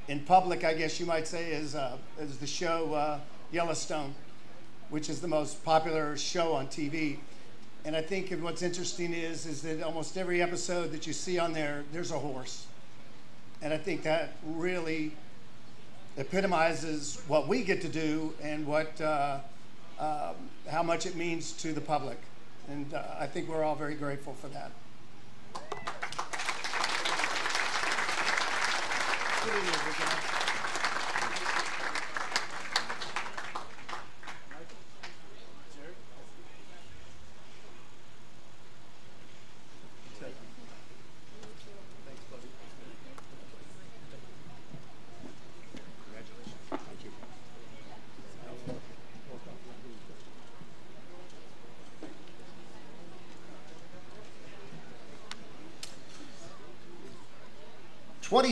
in public, I guess you might say, is the show Yellowstone, which is the most popular show on TV. And I think what's interesting is that almost every episode that you see on there, there's a horse. And I think that really epitomizes what we get to do and what how much it means to the public. And I think we're all very grateful for that.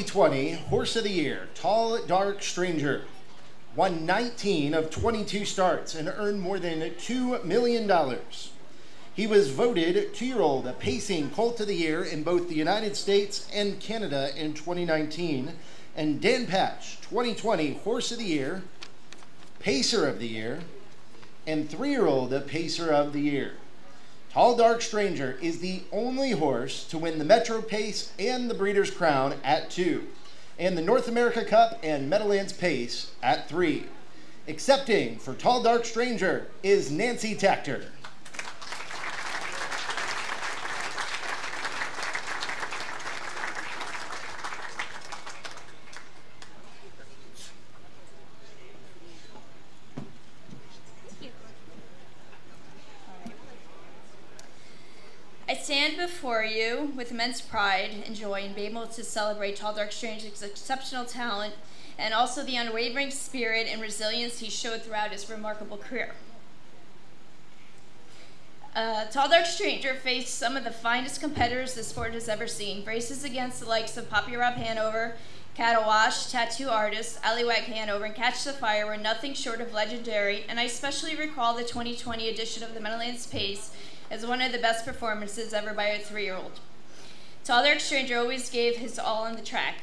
'20 Horse of the Year, Tall Dark Stranger. won 19 of 22 starts, and earned more than $2 million. He was voted 2-year-old Pacing Colt of the Year in both the United States and Canada in 2019, and Dan Patch 2020 Horse of the Year, Pacer of the Year, and 3-year-old Pacer of the Year. Tall Dark Stranger is the only horse to win the Metro Pace and the Breeders' Crown at 2, and the North America Cup and Meadowlands Pace at 3. Accepting for Tall Dark Stranger is Nancy Tactor. I stand before you with immense pride and joy in being able to celebrate Tall Dark Stranger's exceptional talent and also the unwavering spirit and resilience he showed throughout his remarkable career. Tall Dark Stranger faced some of the finest competitors the sport has ever seen. Races against the likes of Poppy Rob Hanover, Cattle Wash, Tattoo Artist, Allywag Hanover, and Catch the Fire were nothing short of legendary, and I especially recall the 2020 edition of the Meadowlands Pace as one of the best performances ever by a 3-year-old. Tall Dark Stranger always gave his all on the track.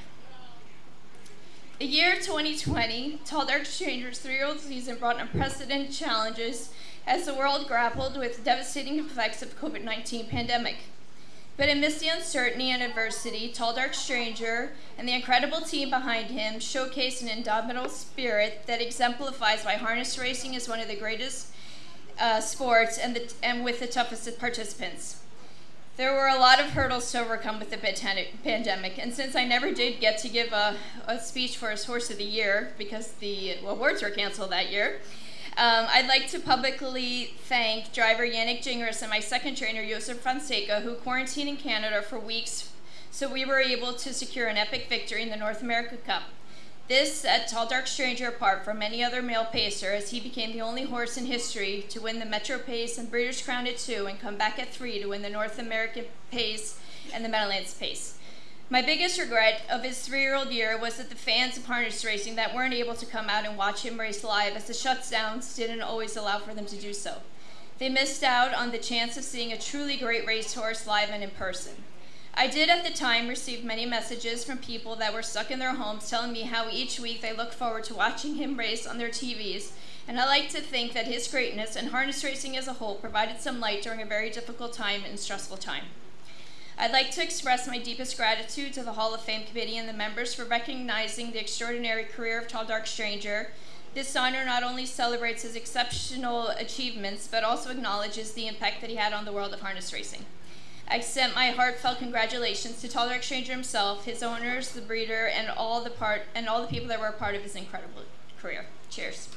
The year 2020, Tall Dark Stranger's 3-year-old season brought unprecedented challenges as the world grappled with the devastating effects of the COVID-19 pandemic. But amidst the uncertainty and adversity, Tall Dark Stranger and the incredible team behind him showcased an indomitable spirit that exemplifies why harness racing is one of the greatest sports and with the toughest participants. There were a lot of hurdles to overcome with the pandemic, and since I never did get to give a speech for his Horse of the Year because the awards were canceled that year, I'd like to publicly thank driver Yannick Gingras and my second trainer, Josef Fonseca, who quarantined in Canada for weeks so we were able to secure an epic victory in the North America Cup. This set Tall Dark Stranger apart from any other male pacer, as he became the only horse in history to win the Metro Pace and Breeders' Crown at 2 and come back at 3 to win the North American Pace and the Meadowlands Pace. My biggest regret of his 3-year-old year was that the fans of harness racing that weren't able to come out and watch him race live, as the shutdowns didn't always allow for them to do so. They missed out on the chance of seeing a truly great racehorse live and in person. I did at the time receive many messages from people that were stuck in their homes telling me how each week they look forward to watching him race on their TVs, and I like to think that his greatness and harness racing as a whole provided some light during a very difficult time and stressful time. I'd like to express my deepest gratitude to the Hall of Fame Committee and the members for recognizing the extraordinary career of Tall Dark Stranger. This honor not only celebrates his exceptional achievements, but also acknowledges the impact that he had on the world of harness racing. I extend my heartfelt congratulations to Tall Dark Stranger himself, his owners, the breeder, and all the people that were a part of his incredible career. Cheers.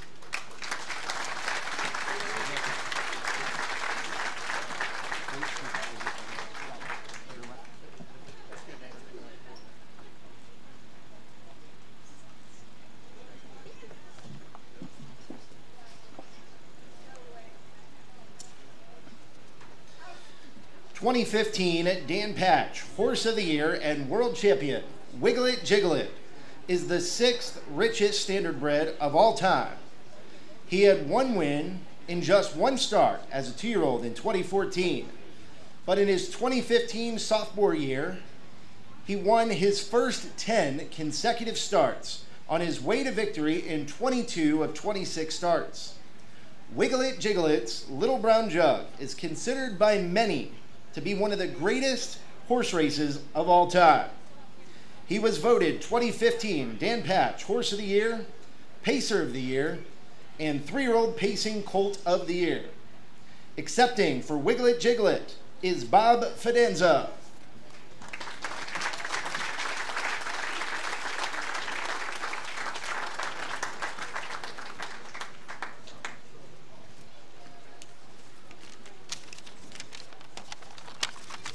2015 Dan Patch, Horse of the Year and World Champion, Wiglet Jiglet, is the 6th richest standardbred of all time. He had 1 win in just 1 start as a 2-year-old in 2014. But in his 2015 sophomore year, he won his first 10 consecutive starts on his way to victory in 22 of 26 starts. Wiglet Jiglet's Little Brown Jug is considered by many to be one of the greatest horse races of all time. He was voted 2015 Dan Patch Horse of the Year, Pacer of the Year, and 3-year-old Pacing Colt of the Year. Accepting for Wiglet Jiglet is Bob Fidenza.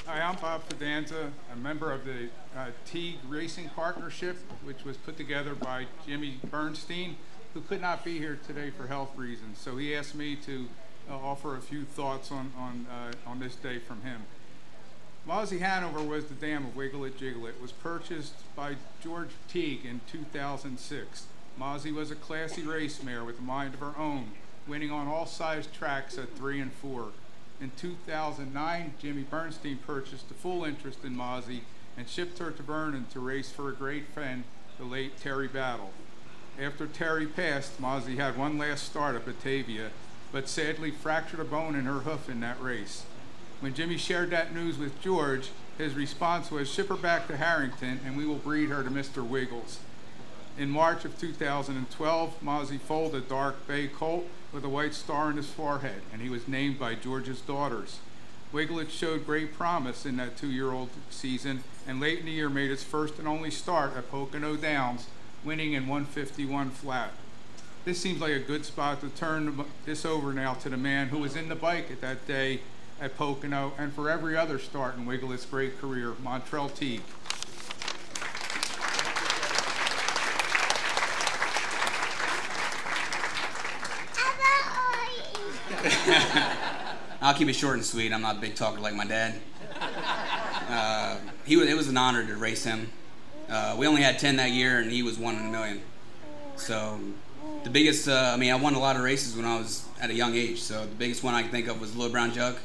Hi, I'm Bob Fidenza, a member of the Teague Racing Partnership, which was put together by Jimmy Bernstein, who could not be here today for health reasons. So he asked me to offer a few thoughts on this day from him. Mozzie Hanover was the dam of Wiglet Jiglet. It was purchased by George Teague in 2006. Mozzie was a classy race mare with a mind of her own, winning on all size tracks at 3 and 4. In 2009, Jimmy Bernstein purchased a full interest in Mozzie and shipped her to Vernon to race for a great friend, the late Terry Battle. After Terry passed, Mozzie had one last start at Batavia, but sadly fractured a bone in her hoof in that race. When Jimmy shared that news with George, his response was, ship her back to Harrington and we will breed her to Mr. Wiggles. In March of 2012, Mozzie foaled a dark bay colt with a white star on his forehead, and he was named by George's daughters. Wiglet showed great promise in that 2-year-old season, and late in the year made its first and only start at Pocono Downs, winning in 151 flat. This seems like a good spot to turn this over now to the man who was in the bike at that day at Pocono and for every other start in Wiglet's great career, Montrell Teague. I'll keep it short and sweet. I'm not a big talker like my dad. It was an honor to race him. We only had 10 that year, and he was 1 in a million. So the biggest, I won a lot of races when I was at a young age. So the biggest one I can think of was Little Brown Jug.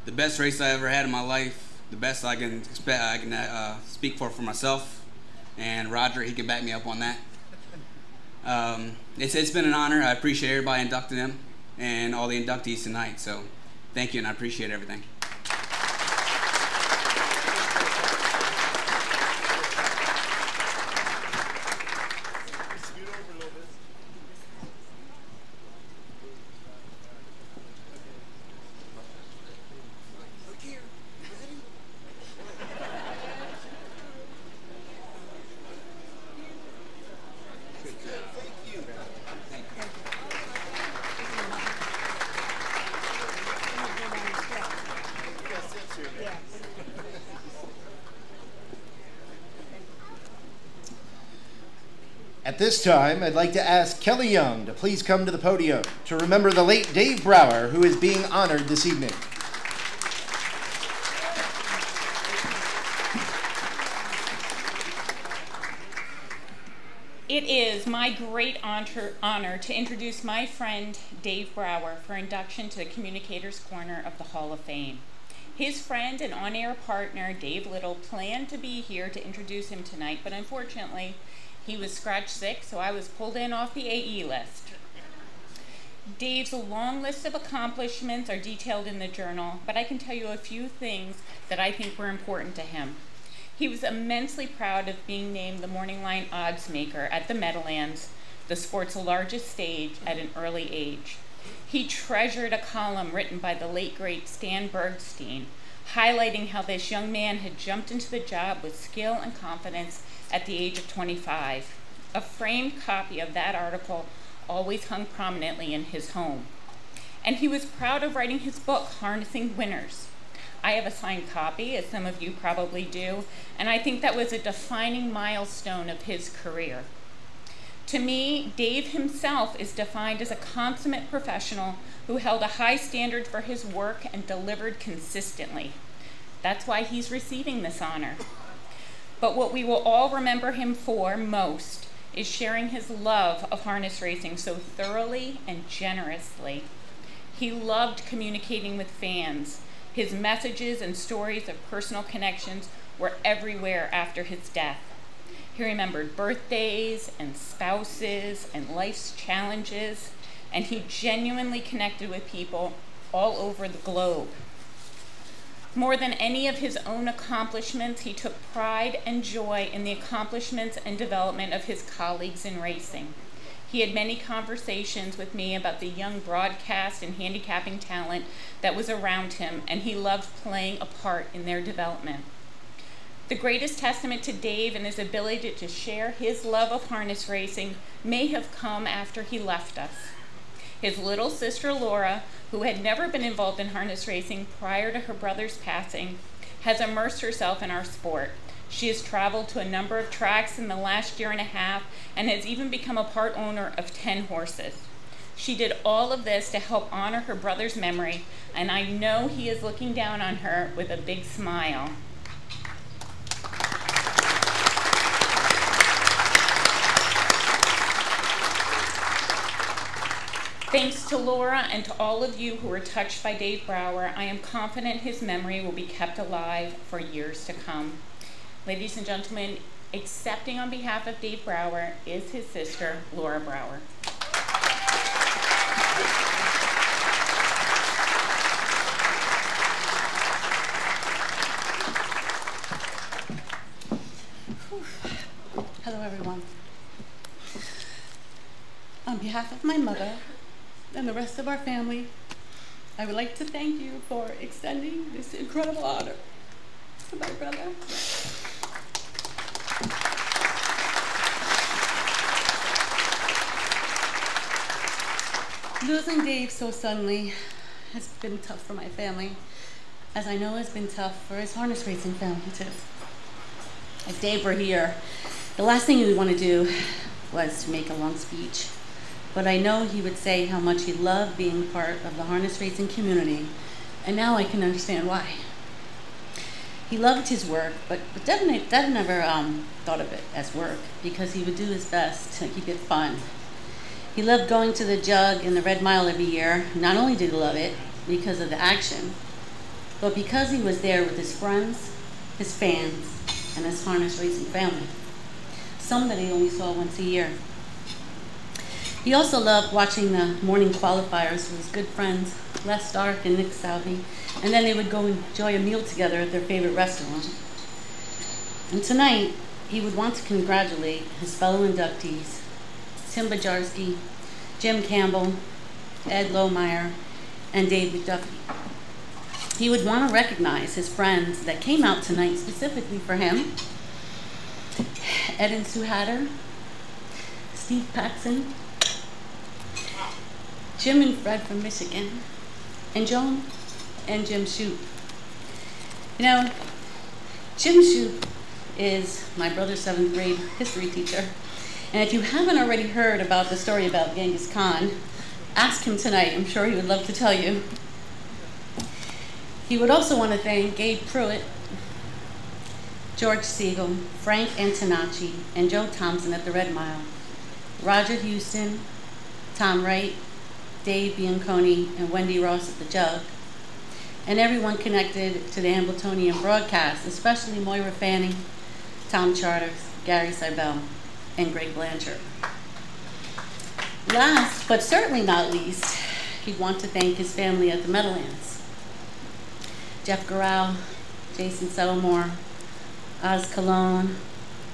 The best race I ever had in my life. The best I can speak for myself. And Roger, he can back me up on that. It's been an honor. I appreciate everybody inducting him and all the inductees tonight. So thank you, and I appreciate everything. At this time, I'd like to ask Kelly Young to please come to the podium to remember the late Dave Brower, who is being honored this evening. It is my great honor to introduce my friend Dave Brower for induction to the Communicators Corner of the Hall of Fame. His friend and on-air partner, Dave Little, planned to be here to introduce him tonight, but unfortunately, he was scratch sick, so I was pulled in off the AE list. Dave's long list of accomplishments are detailed in the journal, but I can tell you a few things that I think were important to him. He was immensely proud of being named the Morning Line odds maker at the Meadowlands, the sport's largest stage, at an early age. He treasured a column written by the late great Stan Bergstein, highlighting how this young man had jumped into the job with skill and confidence at the age of 25. A framed copy of that article always hung prominently in his home. And he was proud of writing his book, Harnessing Winners. I have a signed copy, as some of you probably do, and I think that was a defining milestone of his career. To me, Dave himself is defined as a consummate professional who held a high standard for his work and delivered consistently. That's why he's receiving this honor. But what we will all remember him for most is sharing his love of harness racing so thoroughly and generously. He loved communicating with fans. His messages and stories of personal connections were everywhere after his death. He remembered birthdays and spouses and life's challenges, and he genuinely connected with people all over the globe. More than any of his own accomplishments, he took pride and joy in the accomplishments and development of his colleagues in racing. He had many conversations with me about the young broadcast and handicapping talent that was around him, and he loved playing a part in their development. The greatest testament to Dave and his ability to share his love of harness racing may have come after he left us. His little sister Laura, who had never been involved in harness racing prior to her brother's passing, has immersed herself in our sport. She has traveled to a number of tracks in the last year and a half and has even become a part owner of 10 horses. She did all of this to help honor her brother's memory, and I know he is looking down on her with a big smile. Thanks to Laura and to all of you who were touched by Dave Brower, I am confident his memory will be kept alive for years to come. Ladies and gentlemen, accepting on behalf of Dave Brower is his sister, Laura Brower. Hello, everyone. On behalf of my mother and the rest of our family, I would like to thank you for extending this incredible honor to my brother. Losing Dave so suddenly has been tough for my family, as I know has been tough for his harness racing family too. If Dave were here, the last thing he would want to do was to make a long speech. But I know he would say how much he loved being part of the harness racing community, and now I can understand why. He loved his work, but Dad never thought of it as work, because he would do his best to keep it fun. He loved going to the Jug and the Red Mile every year. Not only did he love it because of the action, but because he was there with his friends, his fans, and his harness racing family, some that he only saw once a year. He also loved watching the morning qualifiers with his good friends, Les Stark and Nick Salvi, and then they would go enjoy a meal together at their favorite restaurant. And tonight, he would want to congratulate his fellow inductees, Tim Bajarski, Jim Campbell, Ed Lohmeyer, and Dave McDuffie. He would want to recognize his friends that came out tonight specifically for him: Ed and Sue Hatter, Steve Paxson, Jim and Fred from Michigan, and Joan and Jim Shoup. You know, Jim Shoup is my brother's 7th grade history teacher. And if you haven't already heard about the story about Genghis Khan, ask him tonight. I'm sure he would love to tell you. He would also want to thank Gabe Pruitt, George Siegel, Frank Antonacci, and Joe Thompson at the Red Mile, Roger Houston, Tom Wright, Dave Bianconi, and Wendy Ross at the Jug, and everyone connected to the Hambletonian broadcast, especially Moira Fanning, Tom Charters, Gary Seibel, and Greg Blanchard. Last, but certainly not least, he'd want to thank his family at the Meadowlands: Jeff Garral, Jason Settlemore, Oz Cologne,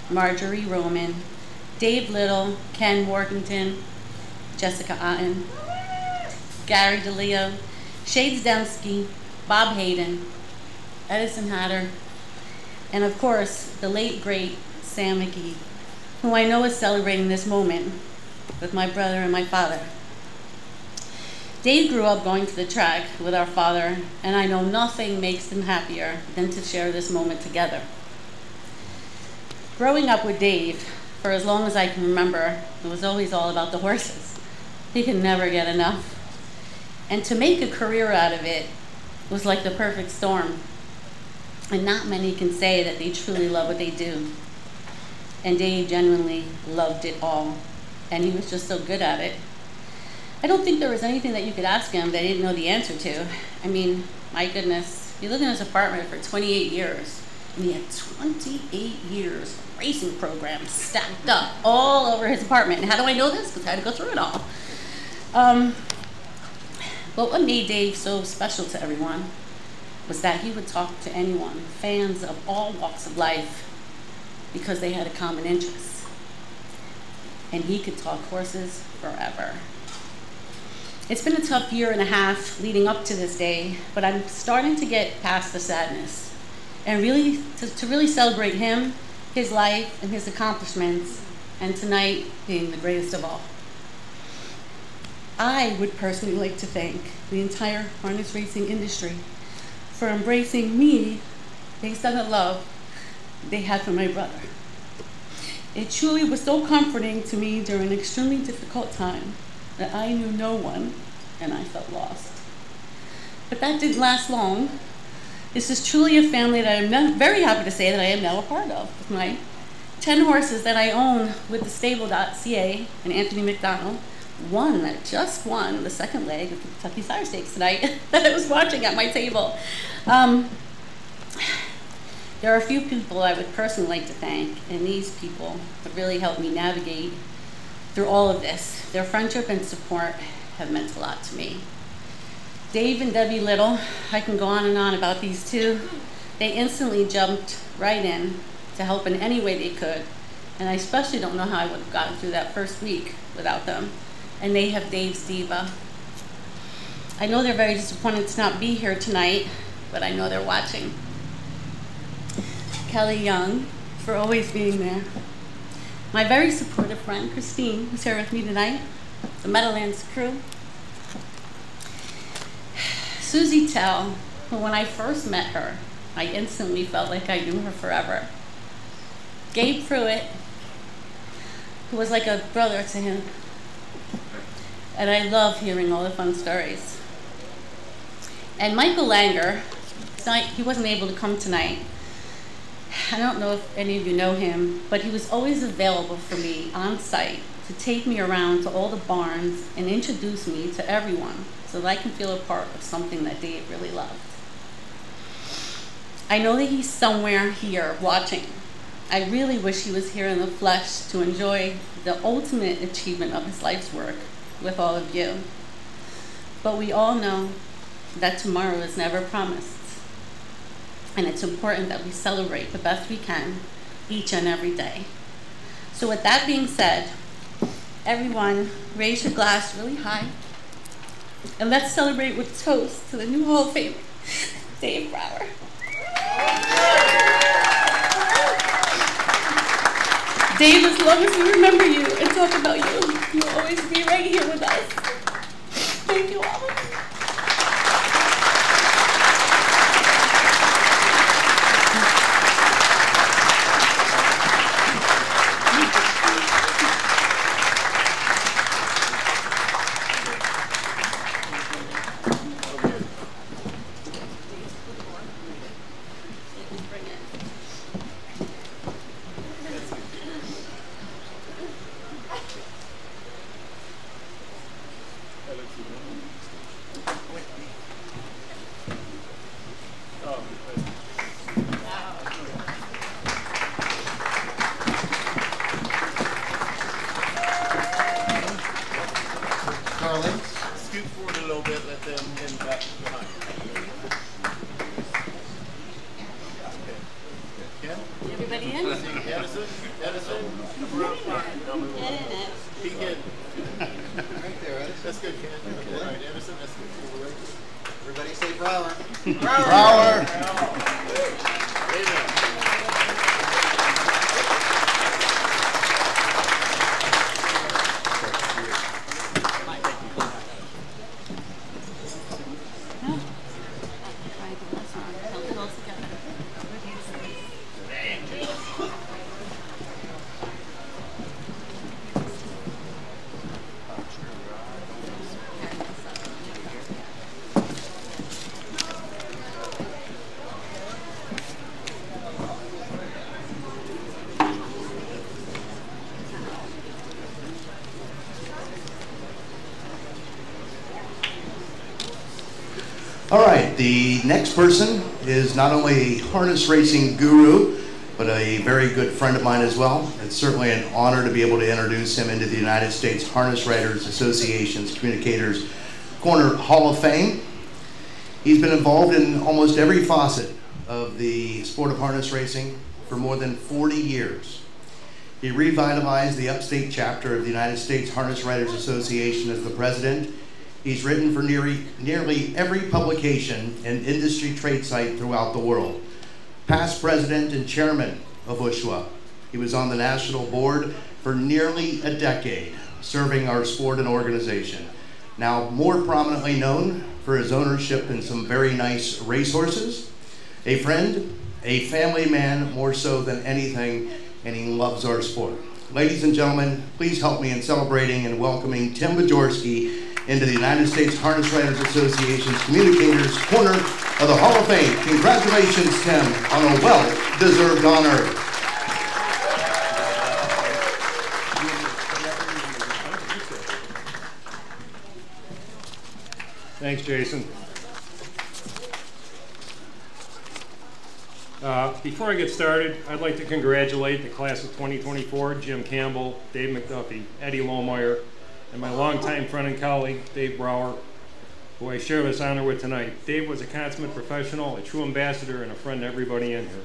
Marjorie Roman, Dave Little, Ken Workington, Jessica Otten, Gary DeLeo, Shades Dembski, Bob Hayden, Edison Hatter, and of course, the late, great Sam McGee, who I know is celebrating this moment with my brother and my father. Dave grew up going to the track with our father, and I know nothing makes him happier than to share this moment together. Growing up with Dave, for as long as I can remember, it was always all about the horses. He could never get enough. And to make a career out of it was like the perfect storm. And not many can say that they truly love what they do. And Dave genuinely loved it all. And he was just so good at it. I don't think there was anything that you could ask him that he didn't know the answer to. I mean, my goodness, he lived in his apartment for 28 years. And he had 28 years of racing programs stacked up all over his apartment. And how do I know this? Because I had to go through it all. But what made Dave so special to everyone was that he would talk to anyone, fans of all walks of life, because they had a common interest. And he could talk horses forever. It's been a tough year and a half leading up to this day, but I'm starting to get past the sadness and really to really celebrate him, his life, and his accomplishments, and tonight being the greatest of all. I would personally like to thank the entire harness racing industry for embracing me based on the love they had for my brother. It truly was so comforting to me during an extremely difficult time that I knew no one and I felt lost. But that didn't last long. This is truly a family that I'm very happy to say that I am now a part of, with my 10 horses that I own with the stable.ca and Anthony McDonald, just won the second leg of the Kentucky Sire Stakes tonight that I was watching at my table. There are a few people I would personally like to thank, and these people have really helped me navigate through all of this. Their friendship and support have meant a lot to me. Dave and Debbie Little, I can go on and on about these two. They instantly jumped right in to help in any way they could, and I especially don't know how I would have gotten through that first week without them. And they have Dave's diva. I know they're very disappointed to not be here tonight, but I know they're watching. Kelly Young, for always being there. My very supportive friend, Christine, who's here with me tonight. The Meadowlands crew. Susie Tell, who when I first met her, I instantly felt like I knew her forever. Gabe Pruitt, who was like a brother to him. And I love hearing all the fun stories. And Michael Langer, he wasn't able to come tonight. I don't know if any of you know him, but he was always available for me on site to take me around to all the barns and introduce me to everyone so that I can feel a part of something that Dave really loved. I know that he's somewhere here watching. I really wish he was here in the flesh to enjoy the ultimate achievement of his life's work with all of you. But we all know that tomorrow is never promised. And it's important that we celebrate the best we can each and every day. So with that being said, everyone raise your glass really high and let's celebrate with a toast to the new Hall of Famer, Dave Brower. Dave, as long as we remember you and talk about you, you'll always be right here with us. Thank you all. All right, the next person is not only a harness racing guru, but a very good friend of mine as well. It's certainly an honor to be able to introduce him into the United States Harness Writers Association's Communicators Corner Hall of Fame. He's been involved in almost every facet of the sport of harness racing for more than 40 years. He revitalized the upstate chapter of the United States Harness Writers Association as the president. He's written for nearly every publication and industry trade site throughout the world. Past president and chairman of USHWA. He was on the national board for nearly a decade, serving our sport and organization. Now more prominently known for his ownership in some very nice racehorses. A friend, a family man more so than anything, and he loves our sport. Ladies and gentlemen, please help me in celebrating and welcoming Tim Bajorski into the United States Harness Writers Association's Communicators Corner of the Hall of Fame. Congratulations, Tim, on a well-deserved honor. Thanks, Jason. Before I get started, I'd like to congratulate the class of 2024, Jim Campbell, Dave McDuffie, Eddie Lohmeyer, and my longtime friend and colleague, Dave Brower, who I share this honor with tonight. Dave was a consummate professional, a true ambassador, and a friend to everybody in here.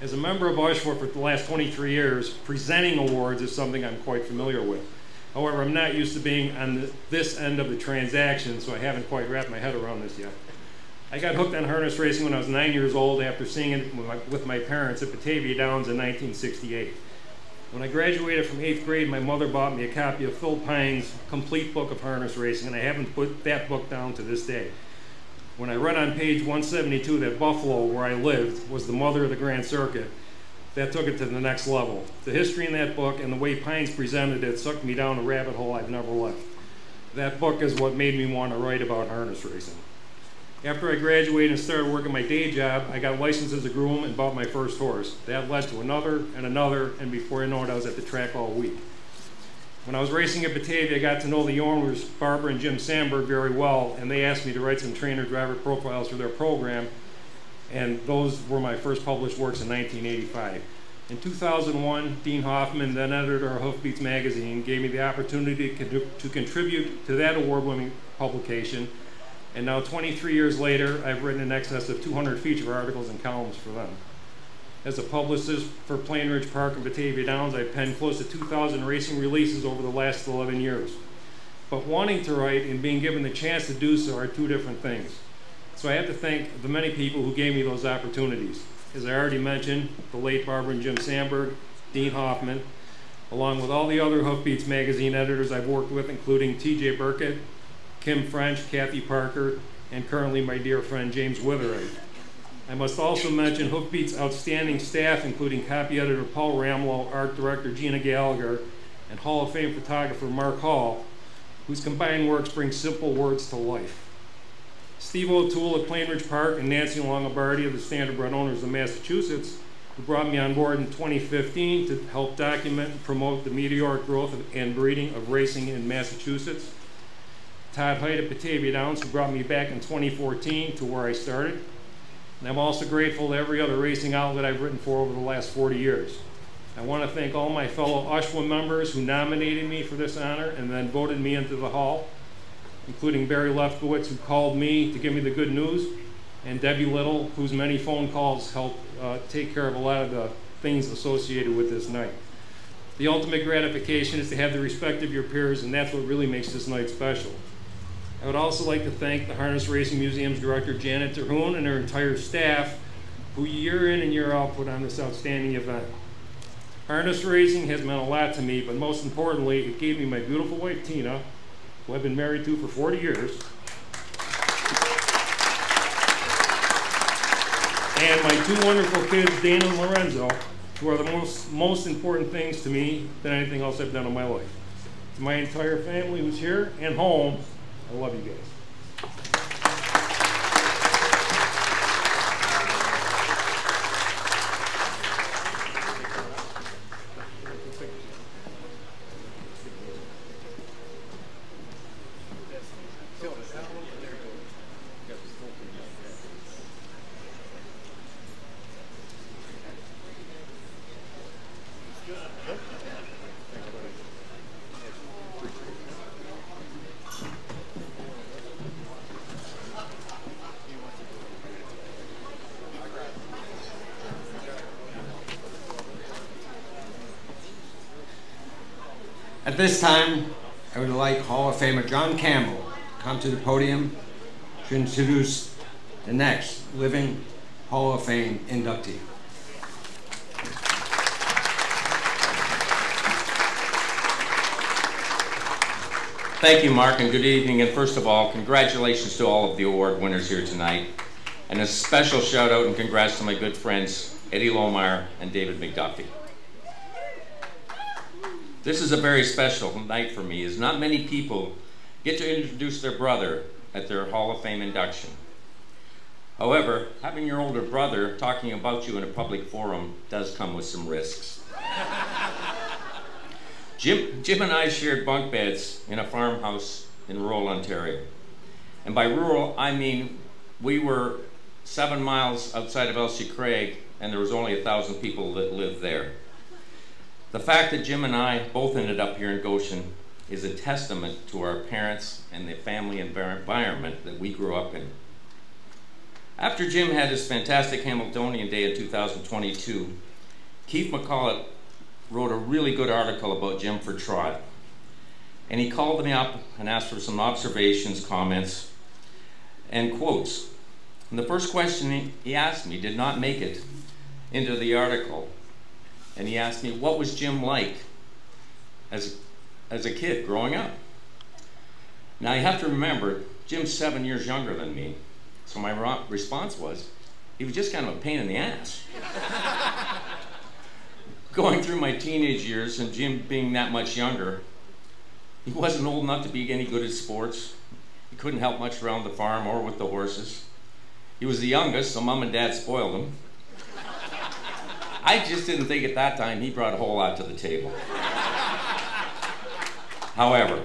As a member of USHWA for the last 23 years, presenting awards is something I'm quite familiar with. However, I'm not used to being on this end of the transaction, so I haven't quite wrapped my head around this yet. I got hooked on harness racing when I was 9 years old after seeing it with my parents at Batavia Downs in 1968. When I graduated from 8th grade, my mother bought me a copy of Phil Pine's complete book of harness racing, and I haven't put that book down to this day. When I read on page 172 that Buffalo, where I lived, was the mother of the Grand Circuit, that took it to the next level. The history in that book and the way Pines presented it sucked me down a rabbit hole I've never left. That book is what made me want to write about harness racing. After I graduated and started working my day job, I got licensed as a groom and bought my first horse. That led to another, and before I know it, I was at the track all week. When I was racing at Batavia, I got to know the owners, Barbara and Jim Sandberg, very well, and they asked me to write some trainer-driver profiles for their program, and those were my first published works in 1985. In 2001, Dean Hoffman, then editor of Hoofbeats magazine, gave me the opportunity to contribute to that award-winning publication. And now 23 years later, I've written in excess of 200 feature articles and columns for them. As a publicist for Plain Ridge Park and Batavia Downs, I've penned close to 2,000 racing releases over the last 11 years. But wanting to write and being given the chance to do so are two different things. So I have to thank the many people who gave me those opportunities. As I already mentioned, the late Barbara and Jim Sandberg, Dean Hoffman, along with all the other Hoofbeats magazine editors I've worked with, including T.J. Burkett, Kim French, Kathy Parker, and currently my dear friend James Witherite. I must also mention Hoofbeats' outstanding staff, including copy editor Paul Ramlow, art director Gina Gallagher, and Hall of Fame photographer Mark Hall, whose combined works bring simple words to life. Steve O'Toole at Plain Ridge Park and Nancy Longobardi of the Standardbred Owners of Massachusetts, who brought me on board in 2015 to help document and promote the meteoric growth and breeding of racing in Massachusetts. Todd Height at Batavia Downs, who brought me back in 2014 to where I started. And I'm also grateful to every other racing outlet I've written for over the last 40 years. I want to thank all my fellow USHWA members who nominated me for this honor and then voted me into the hall, including Barry Lefkowitz, who called me to give me the good news, and Debbie Little, whose many phone calls helped take care of a lot of the things associated with this night. The ultimate gratification is to have the respect of your peers, and that's what really makes this night special. I would also like to thank the Harness Racing Museum's director, Janet Terhune, and her entire staff, who year in and year out put on this outstanding event. Harness racing has meant a lot to me, but most importantly, it gave me my beautiful wife, Tina, who I've been married to for 40 years, and my two wonderful kids, Dana and Lorenzo, who are the most important things to me than anything else I've done in my life. To my entire family who's here and home, I love you guys. At this time, I would like Hall of Famer John Campbell to come to the podium to introduce the next living Hall of Fame inductee. Thank you, Mark, and good evening. And first of all, congratulations to all of the award winners here tonight. And a special shout out and congrats to my good friends, Eddie Lohmeyer and David McDuffie. This is a very special night for me, as not many people get to introduce their brother at their Hall of Fame induction. However, having your older brother talking about you in a public forum does come with some risks. Jim and I shared bunk beds in a farmhouse in rural Ontario. And by rural, I mean we were 7 miles outside of Elsie Craig, and there was only 1,000 people that lived there. The fact that Jim and I both ended up here in Goshen is a testament to our parents and the family environment that we grew up in. After Jim had his fantastic Hamiltonian Day in 2022, Keith McCullough wrote a really good article about Jim for trial. And he called me up and asked for some observations, comments, and quotes. And the first question he asked me did not make it into the article. And he asked me, what was Jim like as a kid growing up? Now you have to remember, Jim's 7 years younger than me. So my response was, he was just kind of a pain in the ass. Going through my teenage years and Jim being that much younger, he wasn't old enough to be any good at sports. He couldn't help much around the farm or with the horses. He was the youngest, so Mom and Dad spoiled him. I just didn't think at that time he brought a whole lot to the table. However,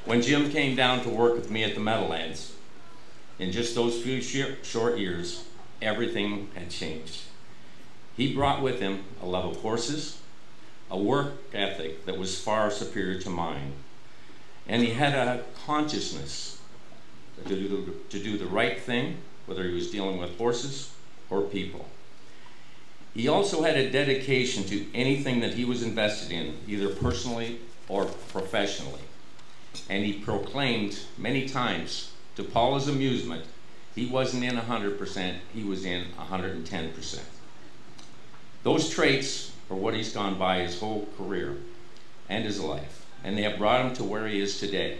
when Jim came down to work with me at the Meadowlands, in just those few short years, everything had changed. He brought with him a love of horses, a work ethic that was far superior to mine, and he had a consciousness to do the right thing, whether he was dealing with horses or people. He also had a dedication to anything that he was invested in, either personally or professionally. And he proclaimed many times, to Paula's amusement, he wasn't in 100%, he was in 110%. Those traits are what he's gone by his whole career and his life, and they have brought him to where he is today.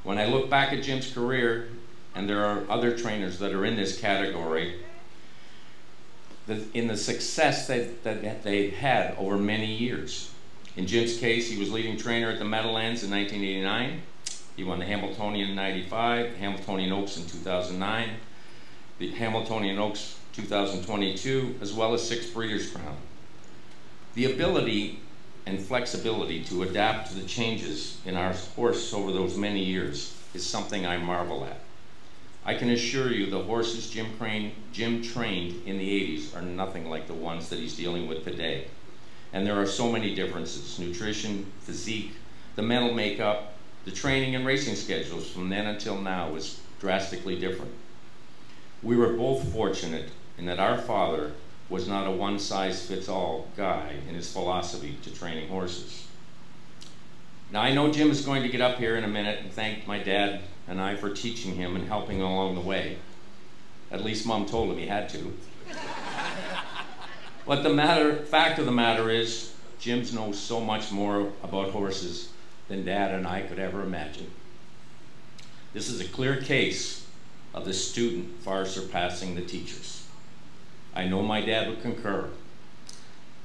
When I look back at Jim's career, and there are other trainers that are in this category, in the success that they've had over many years. In Jim's case, he was leading trainer at the Meadowlands in 1989. He won the Hamiltonian in 95, the Hamiltonian Oaks in 2009, the Hamiltonian Oaks 2022, as well as 6 Breeders' Crown. The ability and flexibility to adapt to the changes in our horse over those many years is something I marvel at. I can assure you the horses Jim trained in the 80s are nothing like the ones that he's dealing with today. And there are so many differences: nutrition, physique, the mental makeup, the training and racing schedules from then until now is drastically different. We were both fortunate in that our father was not a one-size-fits-all guy in his philosophy to training horses. Now I know Jim is going to get up here in a minute and thank my dad and I for teaching him and helping along the way. At least Mom told him he had to. But the fact of the matter is, Jim knows so much more about horses than Dad and I could ever imagine. This is a clear case of the student far surpassing the teachers. I know my dad would concur.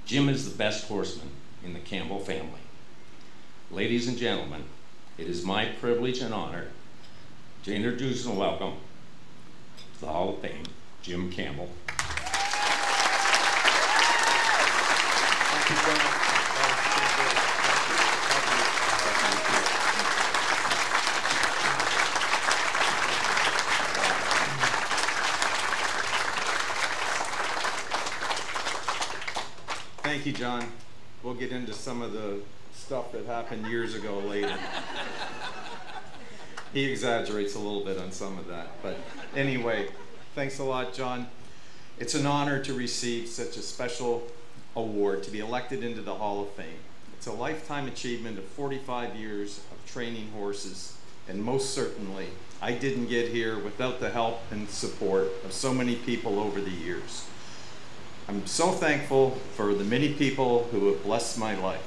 Jim is the best horseman in the Campbell family. Ladies and gentlemen, it is my privilege and honor to introduce and welcome to the Hall of Fame, Jim Campbell. Thank you, John. We'll get into some of the stuff that happened years ago later. He exaggerates a little bit on some of that. But anyway, thanks a lot, John. It's an honor to receive such a special award, to be elected into the Hall of Fame. It's a lifetime achievement of 45 years of training horses, and most certainly, I didn't get here without the help and support of so many people over the years. I'm so thankful for the many people who have blessed my life.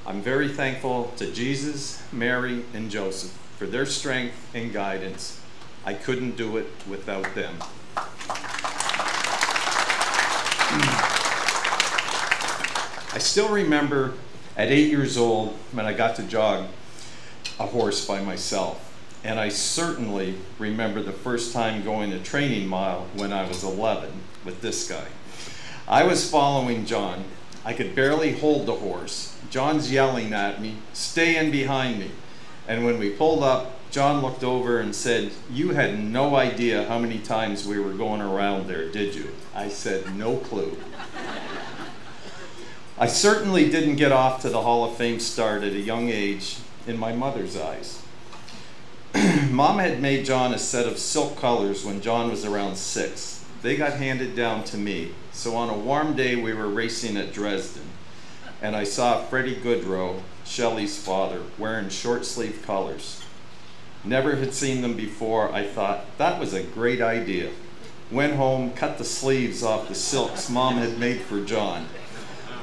I'm very thankful to Jesus, Mary, and Joseph for their strength and guidance. I couldn't do it without them. I still remember at 8 years old when I got to jog a horse by myself. And I certainly remember the first time going a training mile when I was 11 with this guy. I was following John. I could barely hold the horse. John's yelling at me, "Stay in behind me." And when we pulled up, John looked over and said, "You had no idea how many times we were going around there, did you?" I said, "No clue." I certainly didn't get off to the Hall of Fame start at a young age in my mother's eyes. Mom had made John a set of silk colors when John was around 6. They got handed down to me. So on a warm day we were racing at Dresden, and I saw Freddie Goodrow, Shelley's father, wearing short sleeve colors. Never had seen them before. I thought, that was a great idea. Went home, cut the sleeves off the silks Mom had made for John.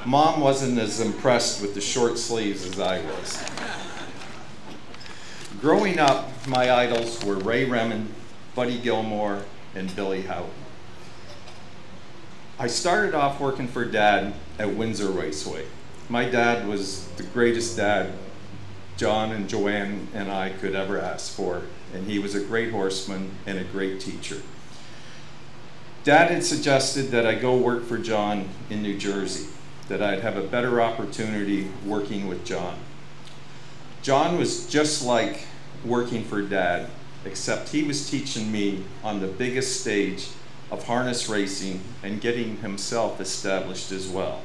Mom wasn't as impressed with the short sleeves as I was. Growing up, my idols were Ray Remond, Buddy Gilmore, and Billy Houghton. I started off working for Dad at Windsor Raceway. My dad was the greatest dad John and Joanne and I could ever ask for, and he was a great horseman and a great teacher. Dad had suggested that I go work for John in New Jersey, that I'd have a better opportunity working with John. John was just like working for Dad, except he was teaching me on the biggest stage of harness racing and getting himself established as well.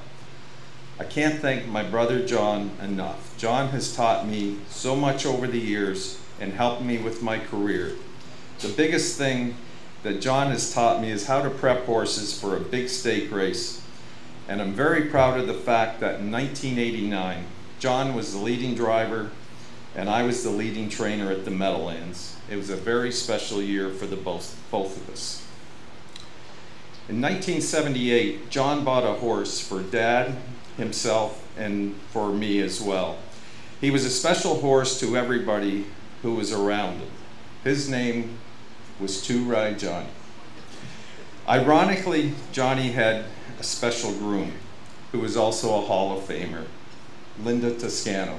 I can't thank my brother John enough. John has taught me so much over the years and helped me with my career. The biggest thing that John has taught me is how to prep horses for a big stake race. And I'm very proud of the fact that in 1989, John was the leading driver and I was the leading trainer at the Meadowlands. It was a very special year for the both of us. In 1978, John bought a horse for Dad, himself, and for me as well. He was a special horse to everybody who was around him. His name was Two Ride Johnny. Ironically, Johnny had a special groom who was also a Hall of Famer, Linda Toscano.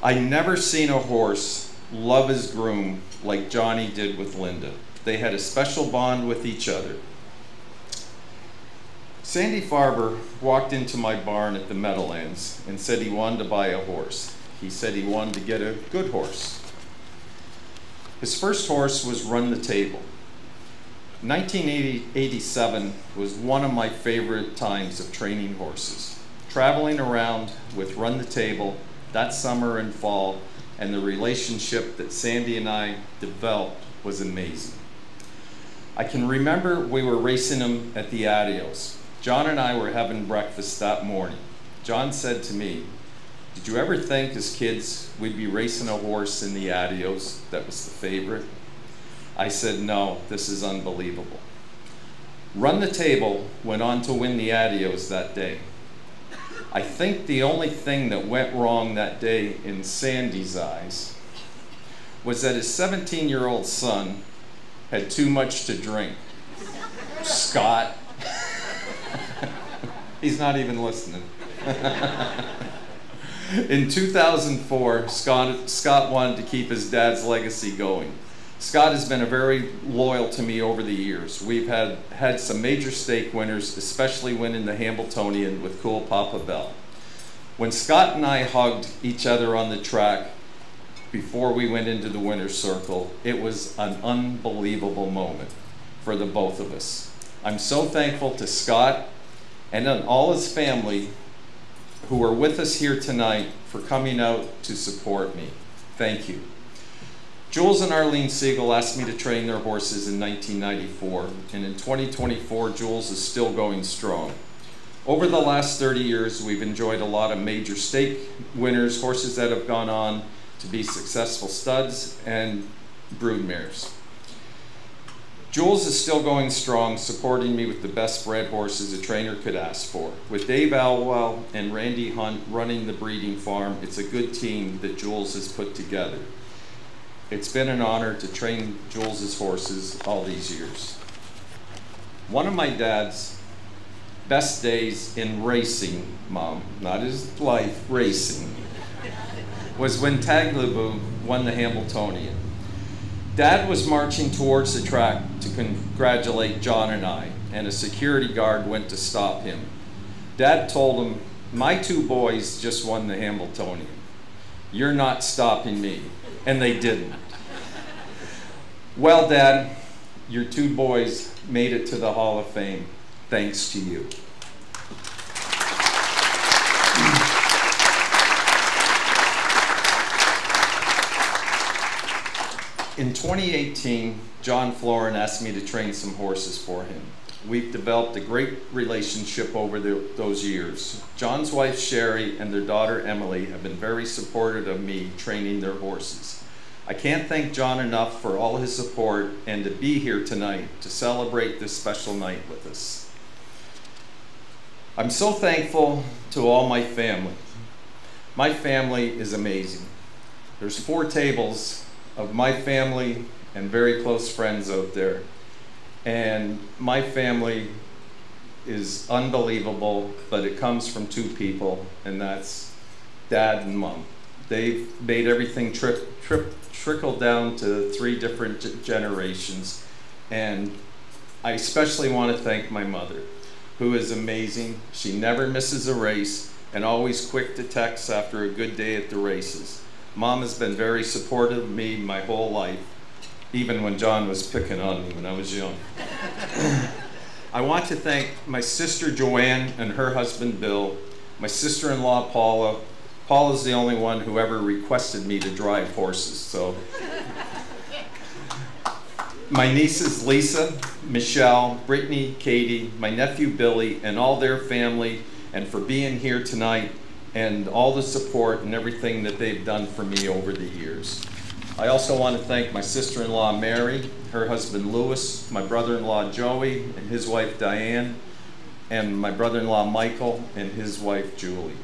I never seen a horse love his groom like Johnny did with Linda. They had a special bond with each other. Sandy Farber walked into my barn at the Meadowlands and said he wanted to buy a horse. He said he wanted to get a good horse. His first horse was Run the Table. 1987 was one of my favorite times of training horses. Traveling around with Run the Table that summer and fall, and the relationship that Sandy and I developed was amazing. I can remember we were racing him at the Adios. John and I were having breakfast that morning. John said to me, "Did you ever think as kids we'd be racing a horse in the Adios that was the favorite?" I said, "No, this is unbelievable." Run the Table went on to win the Adios that day. I think the only thing that went wrong that day in Sandy's eyes was that his 17-year-old son had too much to drink. Scott. He's not even listening. In 2004, Scott wanted to keep his dad's legacy going. Scott has been very loyal to me over the years. We've had some major stake winners, especially winning the Hambletonian with Cool Papa Bell. When Scott and I hugged each other on the track before we went into the winner's circle, it was an unbelievable moment for the both of us. I'm so thankful to Scott and all his family who are with us here tonight for coming out to support me. Thank you. Jules and Arlene Siegel asked me to train their horses in 1994, and in 2024, Jules is still going strong. Over the last 30 years, we've enjoyed a lot of major stake winners, horses that have gone on to be successful studs and broodmares. Jules is still going strong, supporting me with the best bred horses a trainer could ask for. With Dave Alwell and Randy Hunt running the breeding farm, it's a good team that Jules has put together. It's been an honor to train Jules's horses all these years. One of my dad's best days in racing, Mom, not his life, racing, was when Tagliabue won the Hambletonian. Dad was marching towards the track to congratulate John and I, and a security guard went to stop him. Dad told him, "My two boys just won the Hambletonian." You're not stopping me. And they didn't. Well, Dad, your two boys made it to the Hall of Fame, thanks to you. In 2018, John Florin asked me to train some horses for him. We've developed a great relationship over those years. John's wife, Sherry, and their daughter, Emily, have been very supportive of me training their horses. I can't thank John enough for all his support and to be here tonight to celebrate this special night with us. I'm so thankful to all my family. My family is amazing. There's 4 tables of my family and very close friends out there. And my family is unbelievable, but it comes from 2 people, and that's Dad and Mom. They've made everything trickle down to 3 different generations. And I especially want to thank my mother, who is amazing. She never misses a race and always quick to text after a good day at the races. Mom has been very supportive of me my whole life, even when John was picking on me when I was young. I want to thank my sister Joanne and her husband Bill, my sister-in-law Paula. Paula's the only one who ever requested me to drive horses, so. My nieces Lisa, Michelle, Brittany, Katie, my nephew Billy, and all their family, and for being here tonight, and all the support and everything that they've done for me over the years. I also want to thank my sister-in-law Mary, her husband Louis, my brother-in-law Joey and his wife Diane, and my brother-in-law Michael and his wife Julie,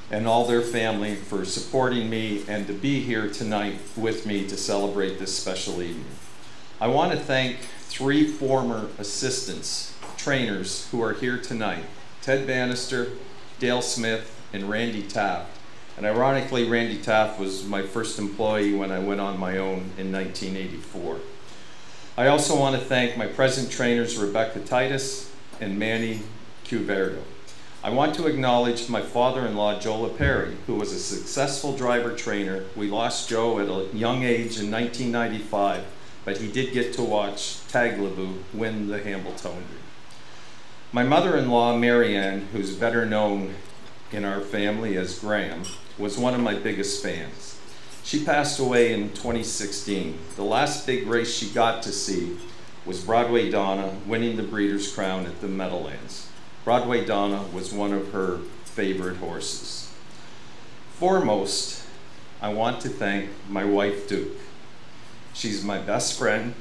and all their family for supporting me and to be here tonight with me to celebrate this special evening. I want to thank 3 former assistants, trainers who are here tonight, Ted Bannister, Dale Smith, and Randy Taft. And ironically, Randy Taft was my first employee when I went on my own in 1984. I also want to thank my present trainers, Rebecca Titus and Manny Cuverdo. I want to acknowledge my father-in-law, Joe LaPerry, who was a successful driver trainer. We lost Joe at a young age in 1995, but he did get to watch Taglaboo win the Hambletonian. My mother-in-law, Marianne, who's better known in our family as Graham, was one of my biggest fans. She passed away in 2016. The last big race she got to see was Broadway Donna winning the Breeders' Crown at the Meadowlands. Broadway Donna was one of her favorite horses. Foremost, I want to thank my wife, Duke. She's my best friend.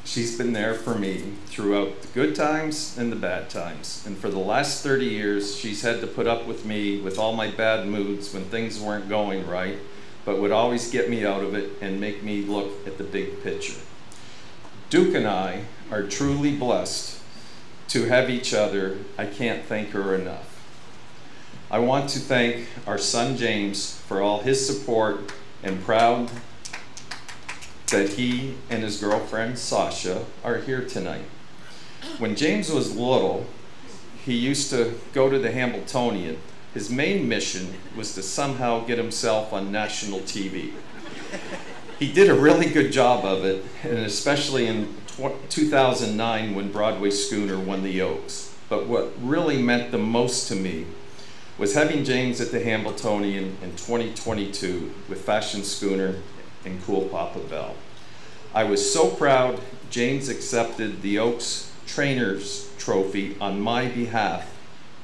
She's been there for me throughout the good times and the bad times. And for the last 30 years, she's had to put up with me with all my bad moods when things weren't going right, but would always get me out of it and make me look at the big picture. Duke and I are truly blessed to have each other. I can't thank her enough. I want to thank our son James for all his support, and proud that he and his girlfriend Sasha are here tonight. When James was little, he used to go to the Hambletonian. His main mission was to somehow get himself on national TV. He did a really good job of it, and especially in 2009 when Broadway Schooner won the Oaks. But what really meant the most to me was having James at the Hambletonian in 2022 with Fashion Schooner and Cool Papa Bell. I was so proud James accepted the Oaks Trainers Trophy on my behalf,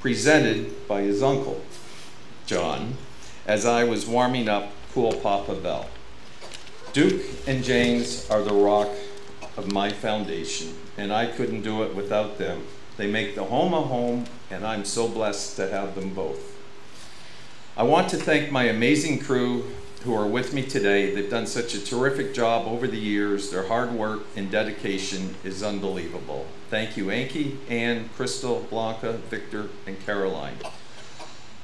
presented by his uncle, John, as I was warming up Cool Papa Bell. Duke and James are the rock of my foundation, and I couldn't do it without them. They make the home a home, and I'm so blessed to have them both. I want to thank my amazing crew who are with me today. They've done such a terrific job over the years. Their hard work and dedication is unbelievable. Thank you, Anki, Ann, Crystal, Blanca, Victor, and Caroline.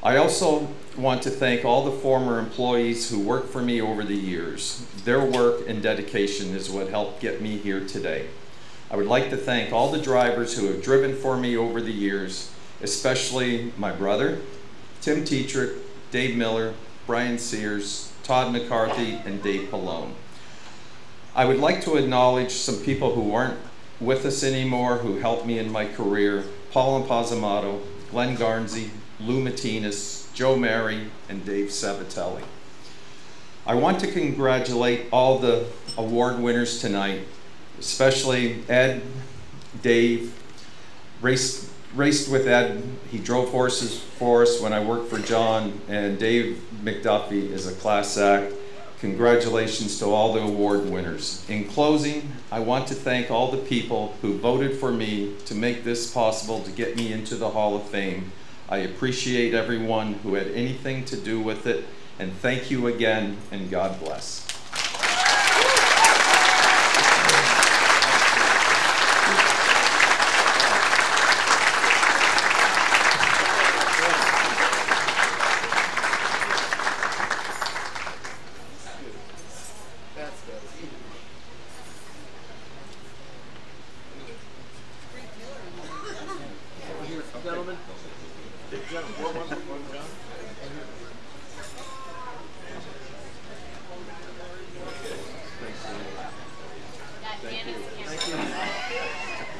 I also want to thank all the former employees who worked for me over the years. Their work and dedication is what helped get me here today. I would like to thank all the drivers who have driven for me over the years, especially my brother, Tim Tetrick, Dave Miller, Brian Sears, Todd McCarthy, and Dave Pallone. I would like to acknowledge some people who aren't with us anymore who helped me in my career: Paul Impazamato, Glenn Garnsey, Lou Matinas, Joe Mary, and Dave Sabatelli. I want to congratulate all the award winners tonight, especially Ed, Dave. Raced with Ed. He drove horses for us when I worked for John, and Dave McDuffie is a class act. Congratulations to all the award winners. In closing, I want to thank all the people who voted for me to make this possible to get me into the Hall of Fame. I appreciate everyone who had anything to do with it, and thank you again, and God bless.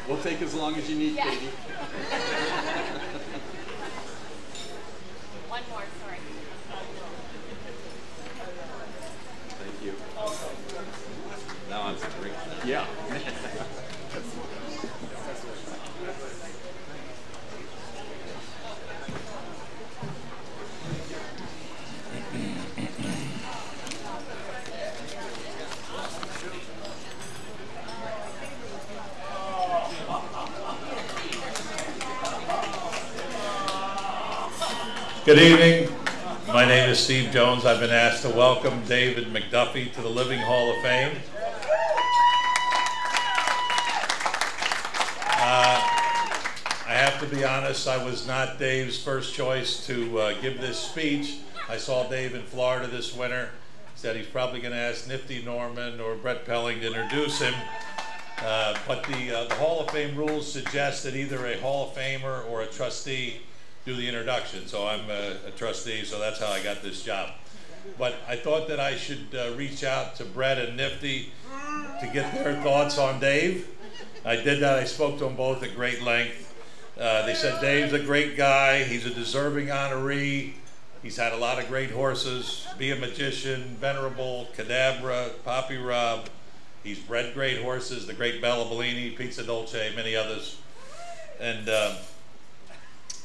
We'll take as long as you need, Katie. One more, sorry. Thank you. Now I'm drink. Yeah. Good evening. My name is Steve Jones. I've been asked to welcome David McDuffie to the Living Hall of Fame. I have to be honest, I was not Dave's first choice to give this speech. I saw Dave in Florida this winter. Said he's probably going to ask Nifty Norman or Brett Pelling to introduce him. But the Hall of Fame rules suggest that either a Hall of Famer or a trustee do the introduction. So I'm a trustee, so that's how I got this job. But I thought that I should reach out to Brett and Nifty to get their thoughts on Dave. I did that. I spoke to them both at great length. They said Dave's a great guy. He's a deserving honoree. He's had a lot of great horses. Be a Magician, Venerable, Cadabra, Poppy Rob. He's bred great horses, the great Bella Bellini, Pizza Dolce, many others. And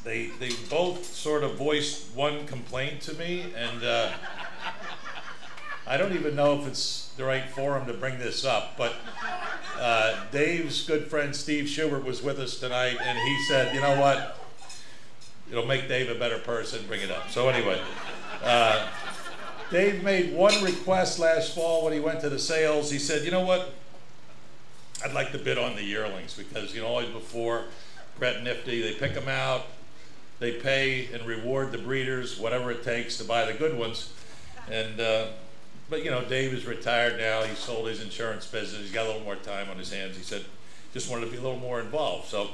they both sort of voiced one complaint to me, and I don't even know if it's the right forum to bring this up, but Dave's good friend Steve Schubert was with us tonight, and he said, you know what, it'll make Dave a better person, bring it up. So anyway, Dave made one request last fall when he went to the sales. He said, you know what, I'd like to bid on the yearlings, because, you know, always before, Brett and Nifty, they pick them out, they pay and reward the breeders whatever it takes to buy the good ones. And but you know, Dave is retired now. He sold his insurance business. He's got a little more time on his hands. He said just wanted to be a little more involved. So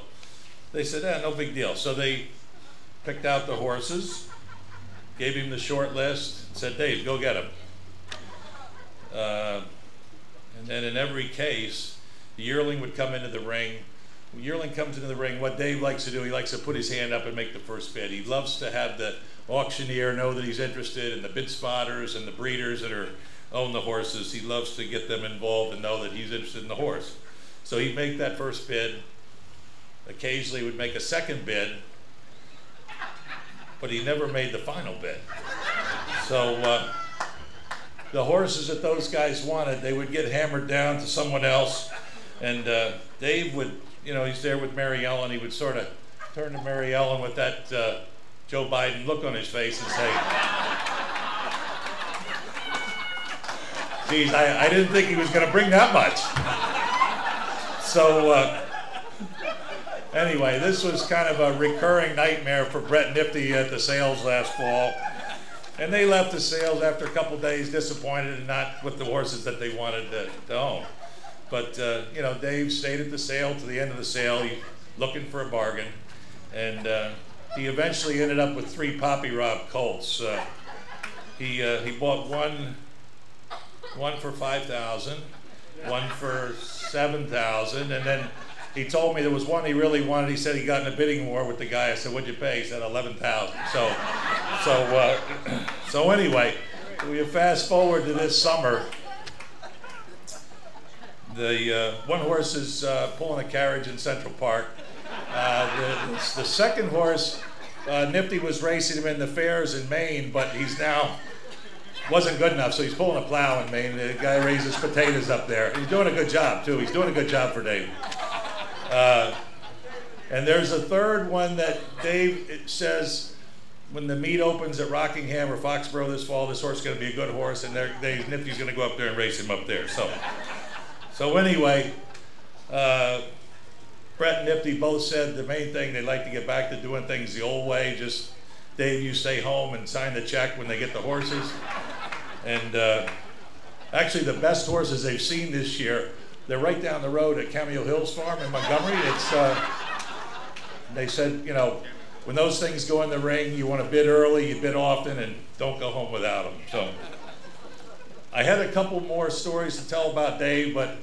they said, no big deal. So they picked out the horses, gave him the short list, said, Dave, go get them. And then in every case, the yearling would come into the ring. When yearling comes into the ring, what Dave likes to do, he likes to put his hand up and make the first bid. He loves to have the auctioneer know that he's interested, and the bid spotters and the breeders that own the horses. He loves to get them involved and know that he's interested in the horse. So he'd make that first bid. Occasionally would make a second bid, but he never made the final bid. So the horses that those guys wanted, they would get hammered down to someone else, and Dave would, you know, he's there with Mary Ellen. He would sort of turn to Mary Ellen with that Joe Biden look on his face and say, geez, I didn't think he was going to bring that much. So anyway, this was kind of a recurring nightmare for Brett and Nifty at the sales last fall. And they left the sales after a couple days disappointed and not with the horses that they wanted to own. But, you know, Dave stayed at the sale to the end of the sale, looking for a bargain. And he eventually ended up with 3 Poppy Rob colts. He bought one for 5,000, one for 7,000, and then he told me there was one he really wanted. He said he got in a bidding war with the guy. I said, "What'd you pay?" He said 11,000. So anyway, we fast forward to this summer. The one horse is pulling a carriage in Central Park. The second horse, Nifty was racing him in the fairs in Maine, but he's now wasn't good enough, so he's pulling a plow in Maine. The guy raises potatoes up there. He's doing a good job too. He's doing a good job for Dave. And there's a third one that Dave says when the meet opens at Rockingham or Foxborough this fall, this horse is going to be a good horse, and Nifty's going to go up there and race him up there. So anyway, Brett and Nifty both said the main thing they'd like to get back to doing things the old way. Just Dave, you stay home and sign the check when they get the horses. And actually, the best horses they've seen this year, they're right down the road at Cameo Hills Farm in Montgomery. They said, you know, when those things go in the ring, you want to bid early, you bid often, and don't go home without them. So I had a couple more stories to tell about Dave, but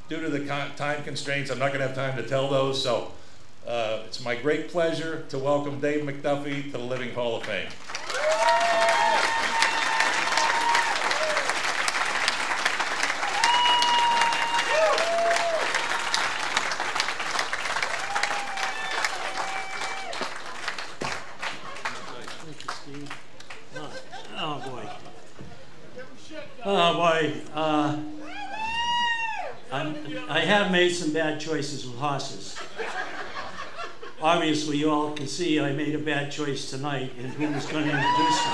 due to the time constraints, I'm not going to have time to tell those. So it's my great pleasure to welcome Dave McDuffie to the Living Hall of Fame. Oh boy, I have made some bad choices with horses. Obviously, you all can see I made a bad choice tonight in who was going to introduce me.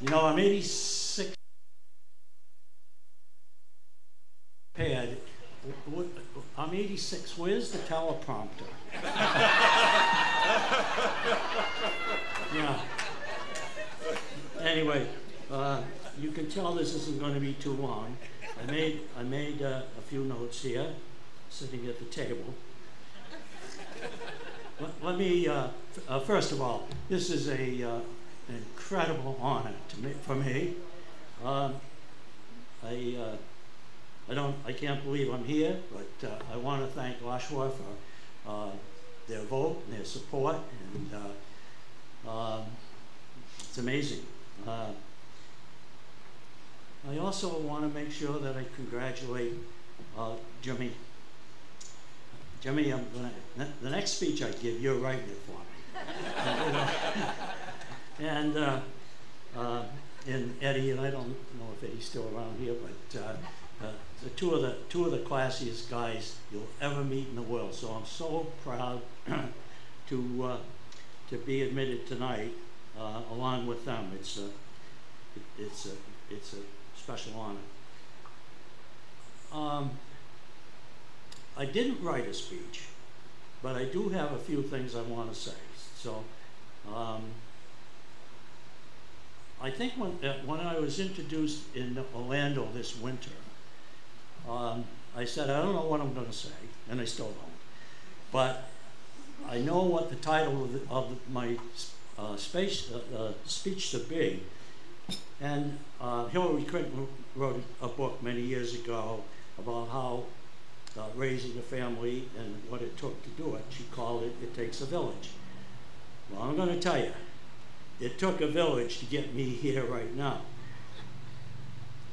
You know, I'm 86. Pad. I'm 86. Where's the teleprompter? Yeah. Anyway, you can tell this isn't going to be too long. I made a few notes here, sitting at the table. Let me first of all, this is an incredible honor for me. I can't believe I'm here, but I want to thank Oshawa for their vote and their support, and it's amazing. I also want to make sure that I congratulate Jimmy. Jimmy, the next speech I give, you're writing it for me. And Eddie, and I don't know if Eddie's still around here, but the two of the classiest guys you'll ever meet in the world. So I'm so proud to be admitted tonight along with them. It's a special honor. I didn't write a speech, but I do have a few things I want to say. So I think when I was introduced in Orlando this winter, I said, I don't know what I'm going to say, and I still don't. But I know what the title of my speech should be. And Hillary Clinton wrote a book many years ago about how raising a family and what it took to do it. She called it, "It Takes a Village." Well, I'm going to tell you, it took a village to get me here right now.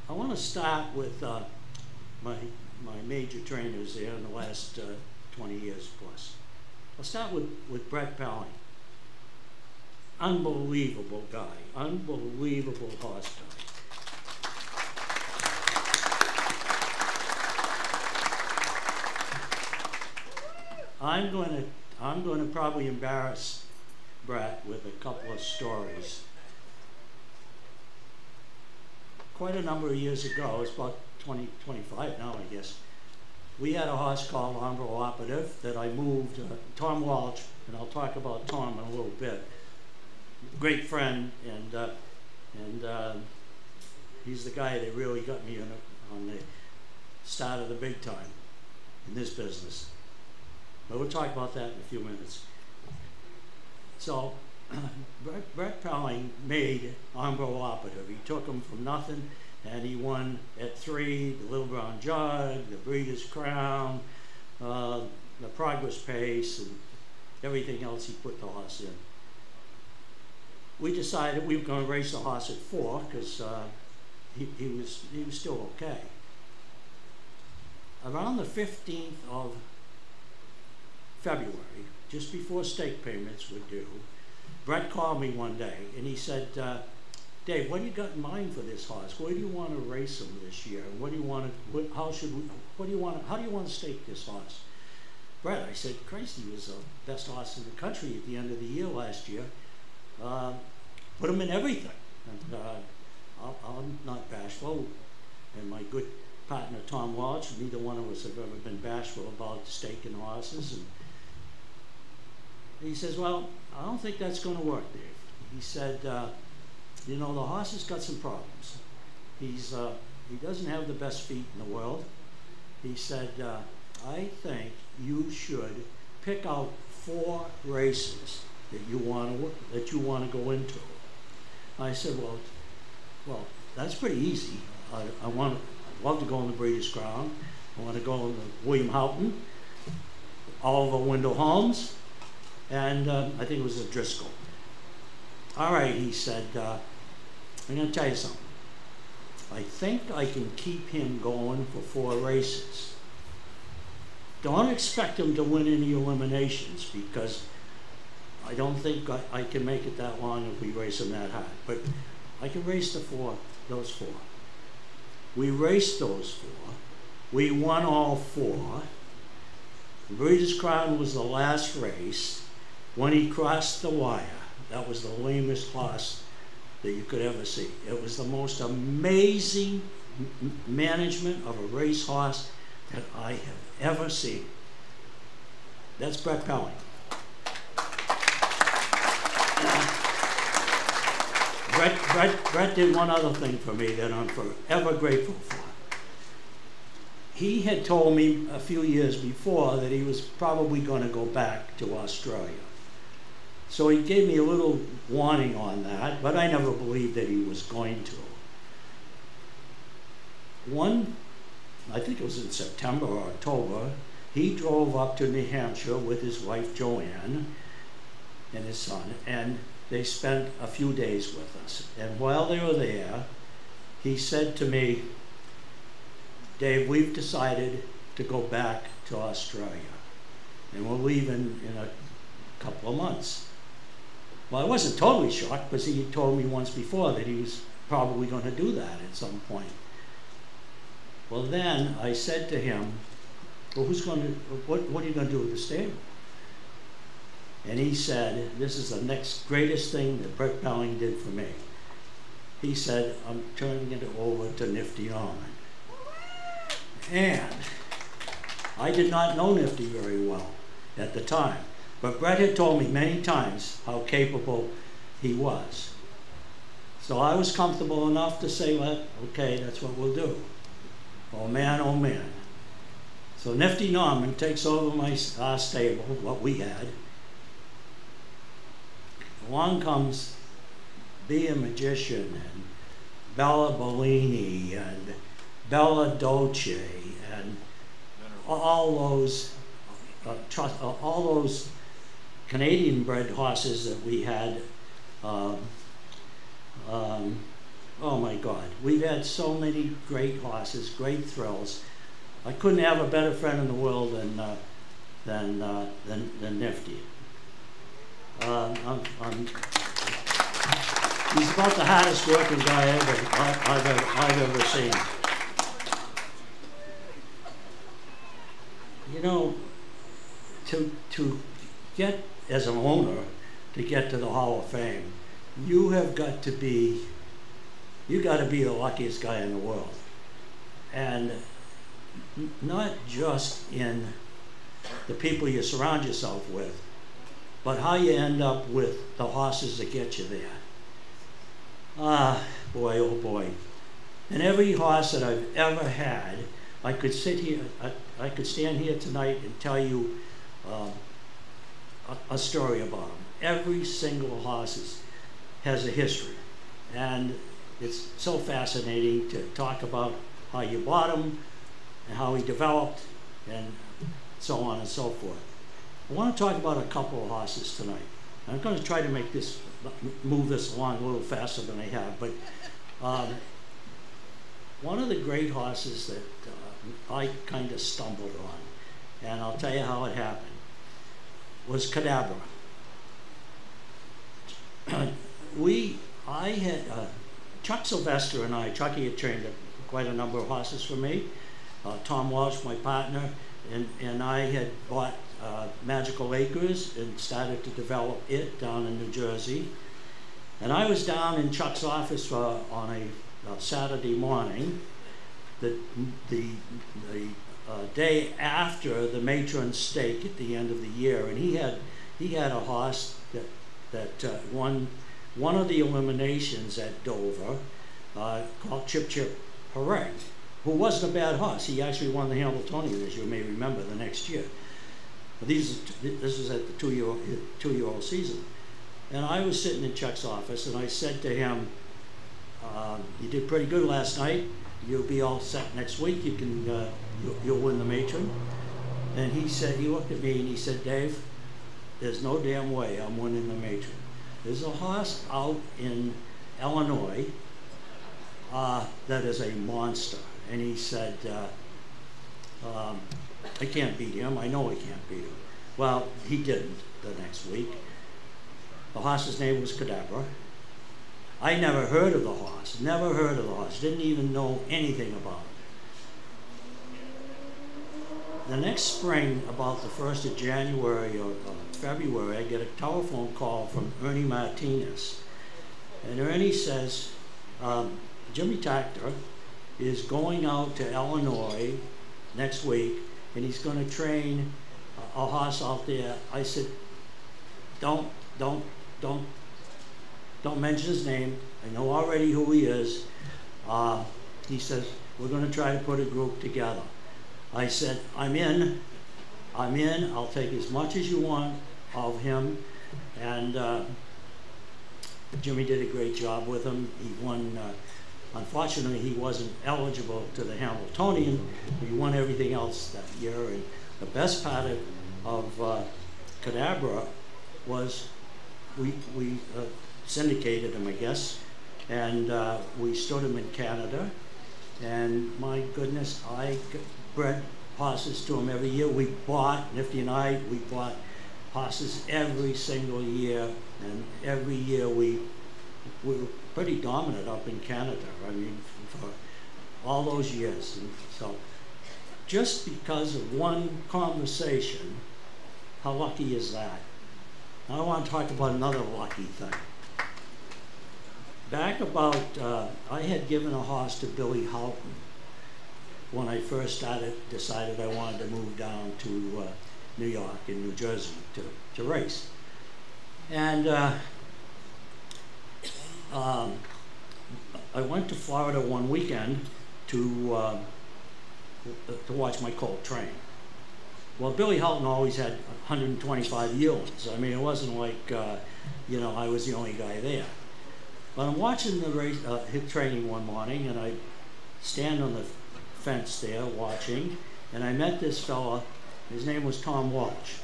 I want to start with my major trainers there in the last 20 years plus. I'll start with Brett Pelling. Unbelievable guy, unbelievable horse guy. I'm going to probably embarrass Brett with a couple of stories. Quite a number of years ago, it's about 25 now, I guess. We had a horse called Honorable Operative that I moved, Tom Walsh, and I'll talk about Tom in a little bit. Great friend, and he's the guy that really got me on the start of the big time in this business. But we'll talk about that in a few minutes. So Brett Pelling made Umbro Operative. He took him from nothing, and he won at 3, the Little Brown Jug, the Breeders' Crown, the Progress Pace, and everything else he put the horse in. We decided we were going to race the horse at 4 because he was still okay. Around the 15th of February, just before stake payments were due, Brett called me one day and he said, Dave, what do you got in mind for this horse? Where do you want to race him this year? What do you want to, how do you want to stake this horse? Brett, I said, Christ, he was the best horse in the country at the end of the year last year. Put him in everything. And I'm not bashful. And my good partner, Tom Walsh, neither one of us have ever been bashful about staking horses. And he says, well, I don't think that's going to work, Dave. He said, you know, the horse has got some problems. He doesn't have the best feet in the world. He said, I think you should pick out 4 races that you want to go into. I said, well, that's pretty easy. I'd love to go in the Breeders' Crown. I want to go in the William Houghton, Oliver Wendell Holmes, and I think it was a Driscoll. All right, he said, I'm going to tell you something. I think I can keep him going for 4 races. Don't expect him to win any eliminations because I don't think I can make it that long if we race him that hard. But I can race those 4. We raced those 4. We won all 4. The Breeders' Crown was the last race. When he crossed the wire, that was the lamest horse that you could ever see. It was the most amazing management of a racehorse that I have ever seen. That's Brett Pelling. Brett did one other thing for me that I'm forever grateful for. He had told me a few years before that he was probably going to go back to Australia. So he gave me a little warning on that, but I never believed that he was going to. I think it was in September or October, he drove up to New Hampshire with his wife Joanne and his son, and they spent a few days with us. And while they were there, he said to me, Dave, we've decided to go back to Australia, and we're leaving in a couple of months. Well, I wasn't totally shocked because he had told me once before that he was probably going to do that at some point. Well, then I said to him, well, what are you going to do with the stable? And he said, this is the next greatest thing that Brett Pelling did for me. He said, I'm turning it over to Nifty Norman. And I did not know Nifty very well at the time, but Brett had told me many times how capable he was. So I was comfortable enough to say, well, okay, that's what we'll do. Oh man, oh man. So Nifty Norman takes over our stable, what we had. Along comes Be a Magician and Bella Bellini and Bella Dolce and all those Canadian-bred horses that we had. Oh my God, we've had so many great horses, great thrills. I couldn't have a better friend in the world than Nifty. He's about the hardest working guy I've ever seen. You know, to get as an owner to get to the Hall of Fame, you got to be the luckiest guy in the world, and not just in the people you surround yourself with, but how you end up with the horses that get you there. Ah, boy, oh boy. And every horse that I've ever had, I could sit here, I could stand here tonight and tell you a story about them. every single horse has a history. And it's so fascinating to talk about how you bought him and how he developed and so on and so forth. I want to talk about a couple of horses tonight. I'm going to try to move this along a little faster than I have, but one of the great horses that I kind of stumbled on, and I'll tell you how it happened, was Cadabra. Chuck Sylvester and Chucky had trained quite a number of horses for me. Tom Walsh, my partner, and I had bought Magical Acres and started to develop it down in New Jersey. And I was down in Chuck's office on a Saturday morning, the day after the matron's stake at the end of the year, and he had a horse that won one of the eliminations at Dover, called Chip Chip Hooray, who wasn't a bad horse. He actually won the Hambletonian, as you may remember, the next year. This was at the two-year-old season. And I was sitting in Chuck's office, and I said to him, you did pretty good last night. You'll be all set next week. You'll win the matron. And he looked at me and he said, Dave, there's no damn way I'm winning the matron. There's a horse out in Illinois that is a monster. And he said, I can't beat him. I know I can't beat him. Well, he didn't the next week. The horse's name was Cadabra. I never heard of the horse, didn't even know anything about it. The next spring, about the 1st of January or February, I get a telephone call from Ernie Martinez. And Ernie says, Jimmy Tactor is going out to Illinois next week, and he's going to train a horse out there. I said, don't mention his name. I know already who he is. He says, we're going to try to put a group together. I said, I'm in. I'll take as much as you want of him. And Jimmy did a great job with him. He won, unfortunately, he wasn't eligible to the Hambletonian, but he won everything else that year. And the best part of Cadabra was we syndicated him, I guess, and we stood him in Canada, and my goodness, I bred horses to him every year. Nifty and I bought horses every single year, and every year we were pretty dominant up in Canada, I mean, for all those years. And so just because of one conversation, how lucky is that? I want to talk about another lucky thing. Back about, I had given a horse to Billy Houghton when I first decided I wanted to move down to New York and New Jersey to race. And I went to Florida one weekend to watch my colt train. Well, Billy Houghton always had 125 yearlings. I mean, it wasn't like, you know, I was the only guy there. But I'm watching the race, his training one morning, and I stand on the fence there watching, and I met this fella. His name was Tom Walsh.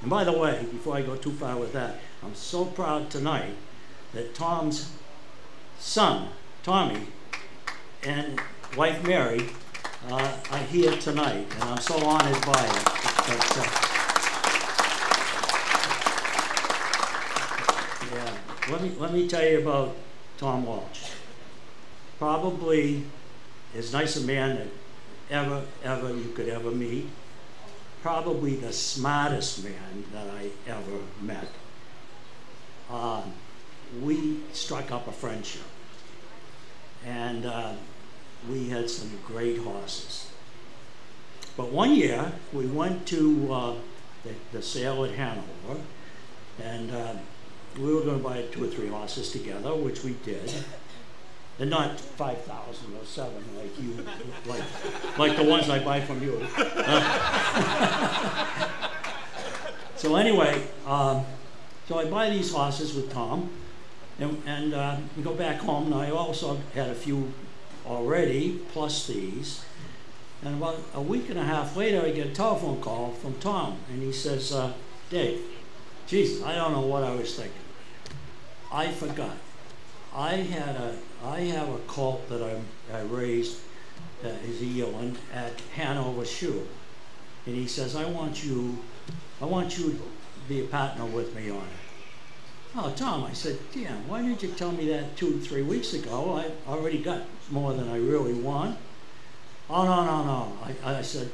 And by the way, before I go too far with that, I'm so proud tonight that Tom's son, Tommy, and wife Mary are here tonight, and I'm so honored by it. But, yeah, let me tell you about Tom Walsh. Probably as nice a man that ever you could ever meet. Probably the smartest man that I ever met. We struck up a friendship, and we had some great horses. But one year we went to the sale at Hanover, and we were going to buy 2 or 3 horses together, which we did. And not 5,000 or 7 like you, like the ones I buy from you. So anyway, so So I buy these horses with Tom, and we go back home, and I also had a few already, plus these. And about a week and a half later, I get a telephone call from Tom, and he says, Dave, geez, I don't know what I was thinking. I forgot. I have a colt that I raised, is a yearling, at Hanover Shoe. And he says, I want you to be a partner with me on it. Oh, Tom, I said, damn, why didn't you tell me that 2-3 weeks ago? I already got more than I really want. Oh, no. I said,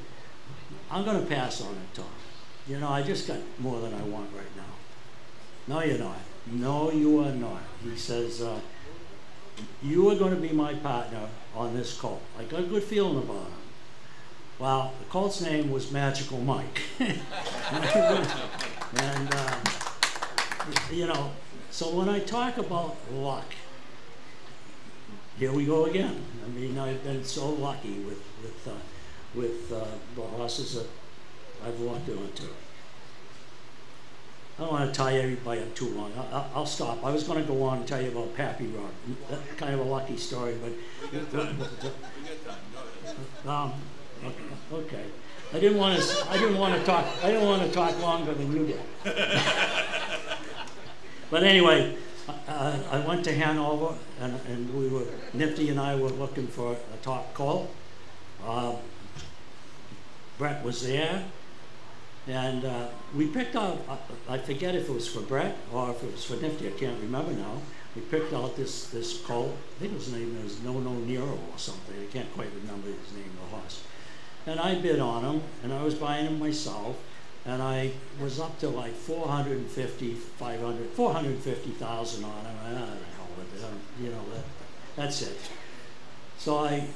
I'm going to pass on it, Tom. You know, I just got more than I want right now. No, you're not. No, you are not. He says, you are going to be my partner on this colt. I got a good feeling about him. Well, the colt's name was Magical Mike. And, you know, so when I talk about luck, here we go again. I mean, I've been so lucky with the horses that I've walked onto. I don't want to tie everybody up too long. I'll stop. I was going to go on and tell you about Pappy Rock. That's kind of a lucky story, but okay. I didn't want to talk longer than you did. But anyway, I went to Hanover, and Nifty and I were looking for a top colt. Brett was there, and we picked out, I forget if it was for Brett or if it was for Nifty, I can't remember now. We picked out this colt. I think his name was No Nero or something. I can't quite remember his name, the horse. And I bid on him, and I was buying him myself, and I was up to like 450, 500, 450,000 on him. I don't know with it. You know, that's it. So I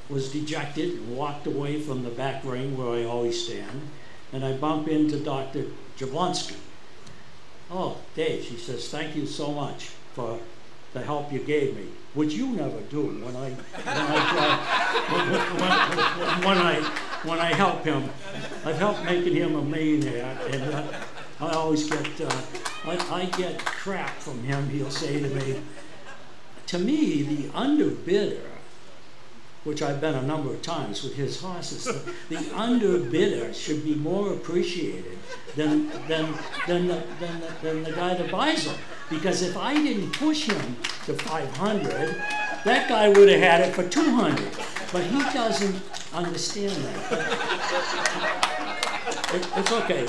was dejected and walked away from the back ring where I always stand, and I bump into Dr. Jablonski. Oh, Dave, she says, thank you so much for the help you gave me, which you never do when I help him. I've helped making him a millionaire, and I always get I get crap from him. He'll say to me, the underbidder, which I've been a number of times with his horses, the underbidder should be more appreciated than the guy that buys them. Because if I didn't push him to 500, that guy would have had it for 200. But he doesn't understand that. It's okay,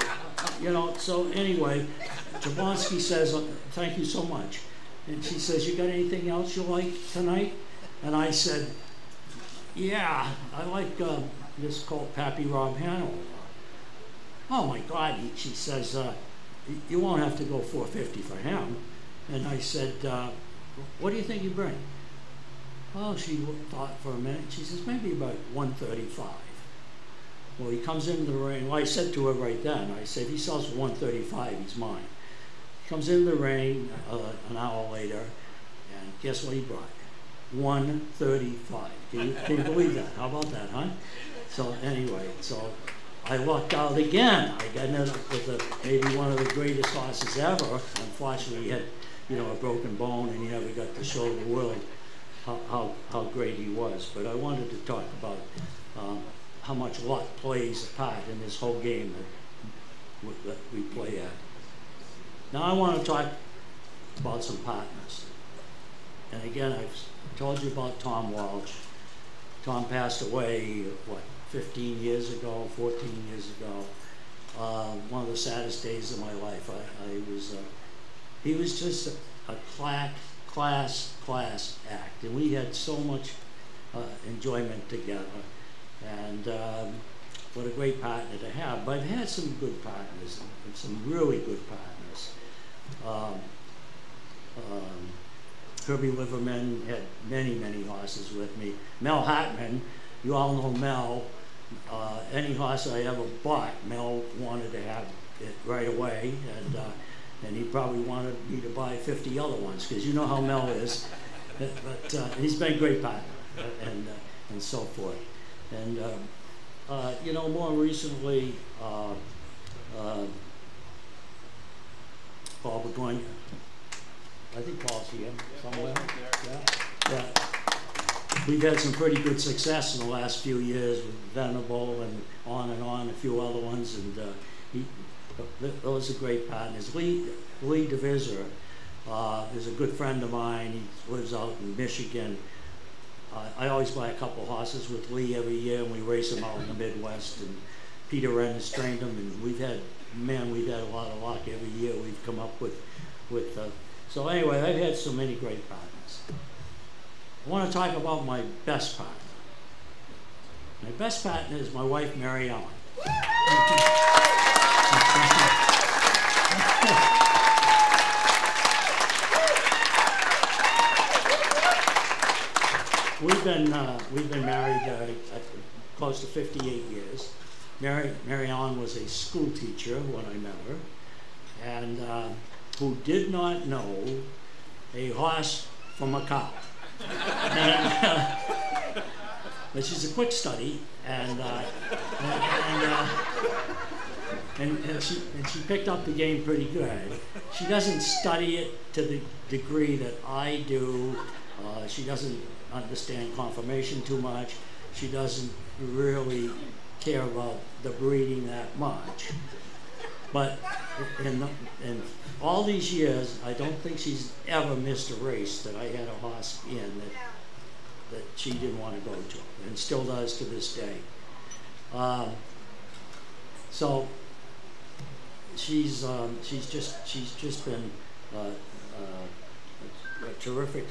you know. So anyway, Jablonski says, "Thank you so much," and she says, "You got anything else you like tonight?" And I said, "Yeah, I like this colt Pappy Rob Hanover." Oh my God, she says, you won't have to go 450 for him. And I said, what do you think you bring? Oh, she thought for a minute. She says, maybe about 135. Well, he comes into the ring. Well, I said to her right then, I said, if he sells for 135, he's mine. He comes in the ring an hour later, and guess what he brought? 135. Can you believe that? How about that, huh? So anyway, so I lucked out again. I got ended up with maybe one of the greatest horses ever. Unfortunately, he had, you know, a broken bone, and he never got to show the world how great he was. But I wanted to talk about how much luck plays a part in this whole game that we play at. Now I want to talk about some partners. And again, I've told you about Tom Walsh. Tom passed away, what, 15 years ago, 14 years ago. One of the saddest days of my life. He was just a class act, and we had so much enjoyment together. And what a great partner to have. But I've had some good partners, and some really good partners. Kirby Liverman had many, many horses with me. Mel Hartman, you all know Mel. Any horse I ever bought, Mel wanted to have it right away, and he probably wanted me to buy 50 other ones, because you know how Mel is. But he's been a great partner, and so forth. And you know, more recently, we've had some pretty good success in the last few years with Venable and on, a few other ones, and those are great partners. Lee DeVisser is a good friend of mine. He lives out in Michigan. I always buy a couple horses with Lee every year, and we race them out in the Midwest. And Peter Wren has trained them, and we've had a lot of luck every year. We've come up with so anyway, I've had so many great partners. I want to talk about my best partner. My best partner is my wife, Mary Ellen. We've been married close to 58 years. Mary Ellen was a school teacher when I met her, and who did not know a horse from a cow. But she's a quick study, and she picked up the game pretty good. She doesn't study it to the degree that I do. She doesn't understand conformation too much. She doesn't really care about the breeding that much. But in all these years, I don't think she's ever missed a race that I had a horse in that she didn't want to go to, and still does to this day. So she's just been a terrific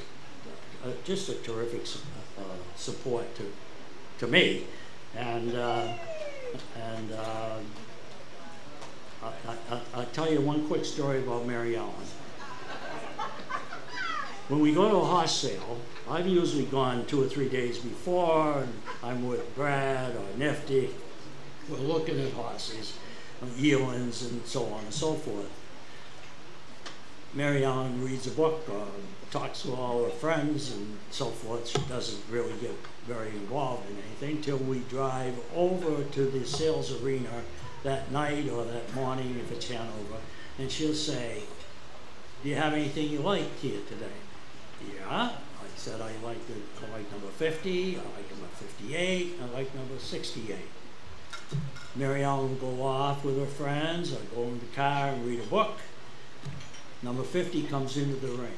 support to me, and I'll tell you one quick story about Mary Ellen. When we go to a horse sale, I've usually gone 2 or 3 days before, and I'm with Brad or Nifty. We're looking at horses, yearlings, and so on and so forth. Mary Ellen reads a book, talks to all her friends and so forth. She doesn't really get very involved in anything till we drive over to the sales arena that night or that morning if it's Hanover, and she'll say, "Do you have anything you like here today?" "Yeah." I said, I like number 50, I like number 58, I like number 68. Mary Ellen will go off with her friends, or go in the car and read a book. Number 50 comes into the ring.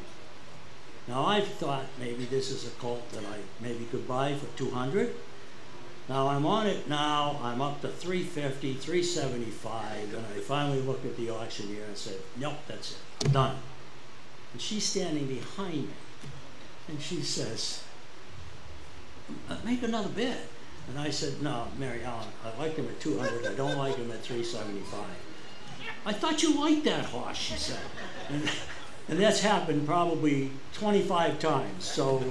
Now I've thought maybe this is a colt that I maybe could buy for 200. Now I'm on it now, I'm up to 350, 375, and I finally looked at the auctioneer and said, "Nope, that's it, I'm done." And she's standing behind me, and she says, "Make another bid." And I said, "No, Mary Ellen, I like him at 200, I don't like him at 375. "I thought you liked that horse," she said. And that's happened probably 25 times. So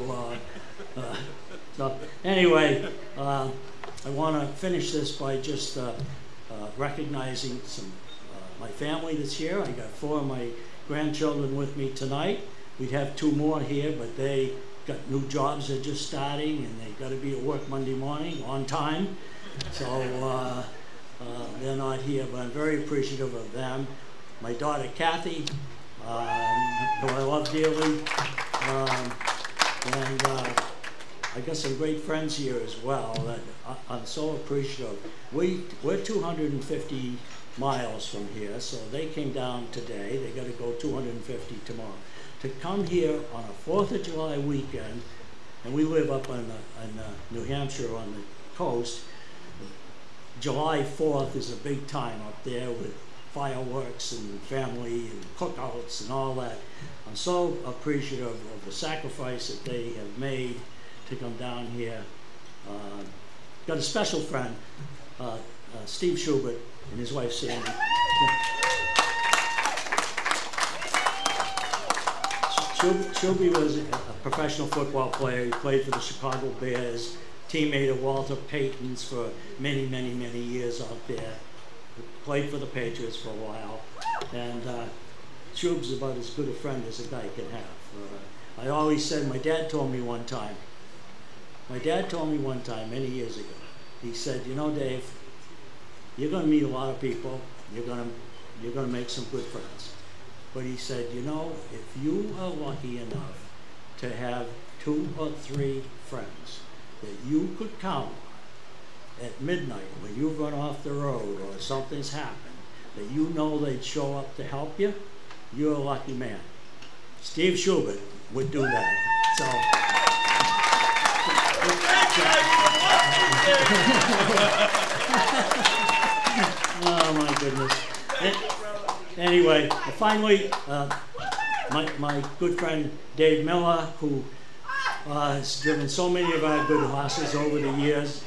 anyway, I want to finish this by just recognizing my family that's here. I got 4 of my grandchildren with me tonight. We'd have 2 more here, but they got new jobs they're just starting, and they got to be at work Monday morning on time. So they're not here, but I'm very appreciative of them. My daughter Kathy, who I love dearly, and I got some great friends here as well that I'm so appreciative. We're 250 miles from here, so they came down today. They got to go 250 tomorrow. To come here on a 4th of July weekend, and we live up in New Hampshire on the coast. July 4th is a big time up there with fireworks and family and cookouts and all that. I'm so appreciative of the sacrifice that they have made to come down here. Got a special friend, Steve Schubert and his wife Sandy. Shuby was a professional football player. He played for the Chicago Bears, teammate of Walter Payton's for many, many, many years out there. Played for the Patriots for a while. And Shub's about as good a friend as a guy can have. I always said, my dad told me one time many years ago, he said, "You know, Dave, you're going to meet a lot of people. You're going to make some good friends. But he said, you know, if you are lucky enough to have 2 or 3 friends that you could count on at midnight when you've run off the road or something's happened, that you know they'd show up to help you, you're a lucky man. Steve Schubert would do that. Oh my goodness. Anyway, finally, my good friend Dave Miller, who has driven so many of our good horses over the years,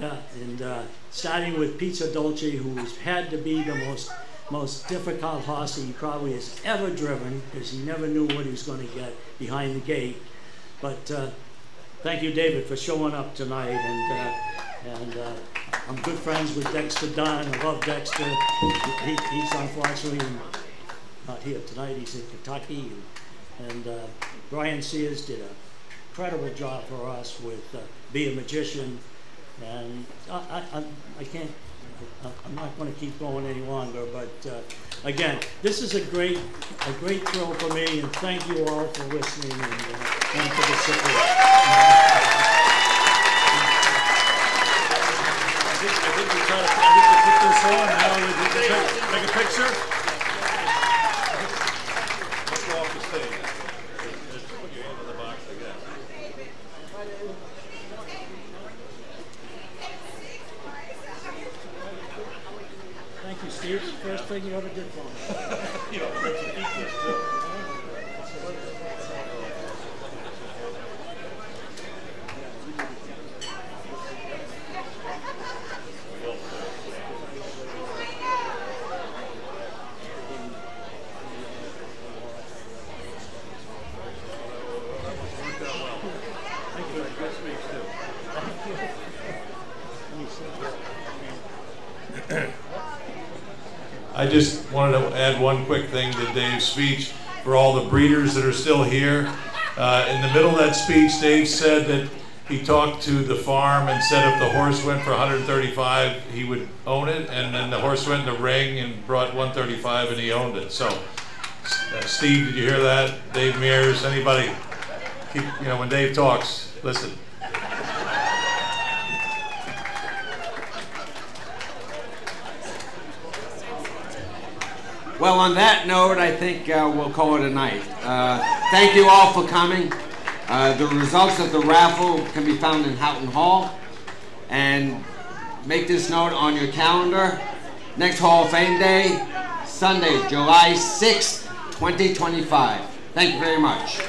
and starting with Pizza Dolce, who's had to be the most difficult horse he probably has ever driven, because he never knew what he was going to get behind the gate. But thank you, David, for showing up tonight. And I'm good friends with Dexter Dunn. I love Dexter. He's unfortunately not here tonight. He's in Kentucky. And Brian Sears did an incredible job for us with Be a Magician. And I can't, I'm not going to keep going any longer, but again, this is a great thrill for me, and thank you all for listening and for the support. I think we try to put this on now. We can take a picture. Let's go off the stage. Just put your hand in the box, I guess. Thank you, Steve. First thing you ever did for me. You know, there's some equals too. I just wanted to add one quick thing to Dave's speech for all the breeders that are still here. In the middle of that speech, Dave said that he talked to the farm and said if the horse went for 135, he would own it. And then the horse went in the ring and brought 135 and he owned it. So, Steve, did you hear that? Dave Mears, anybody? Keep, you know, when Dave talks, listen. Well, on that note, I think we'll call it a night. Thank you all for coming. The results of the raffle can be found in Houghton Hall. And make this note on your calendar. Next Hall of Fame Day, Sunday, July 6th, 2025. Thank you very much.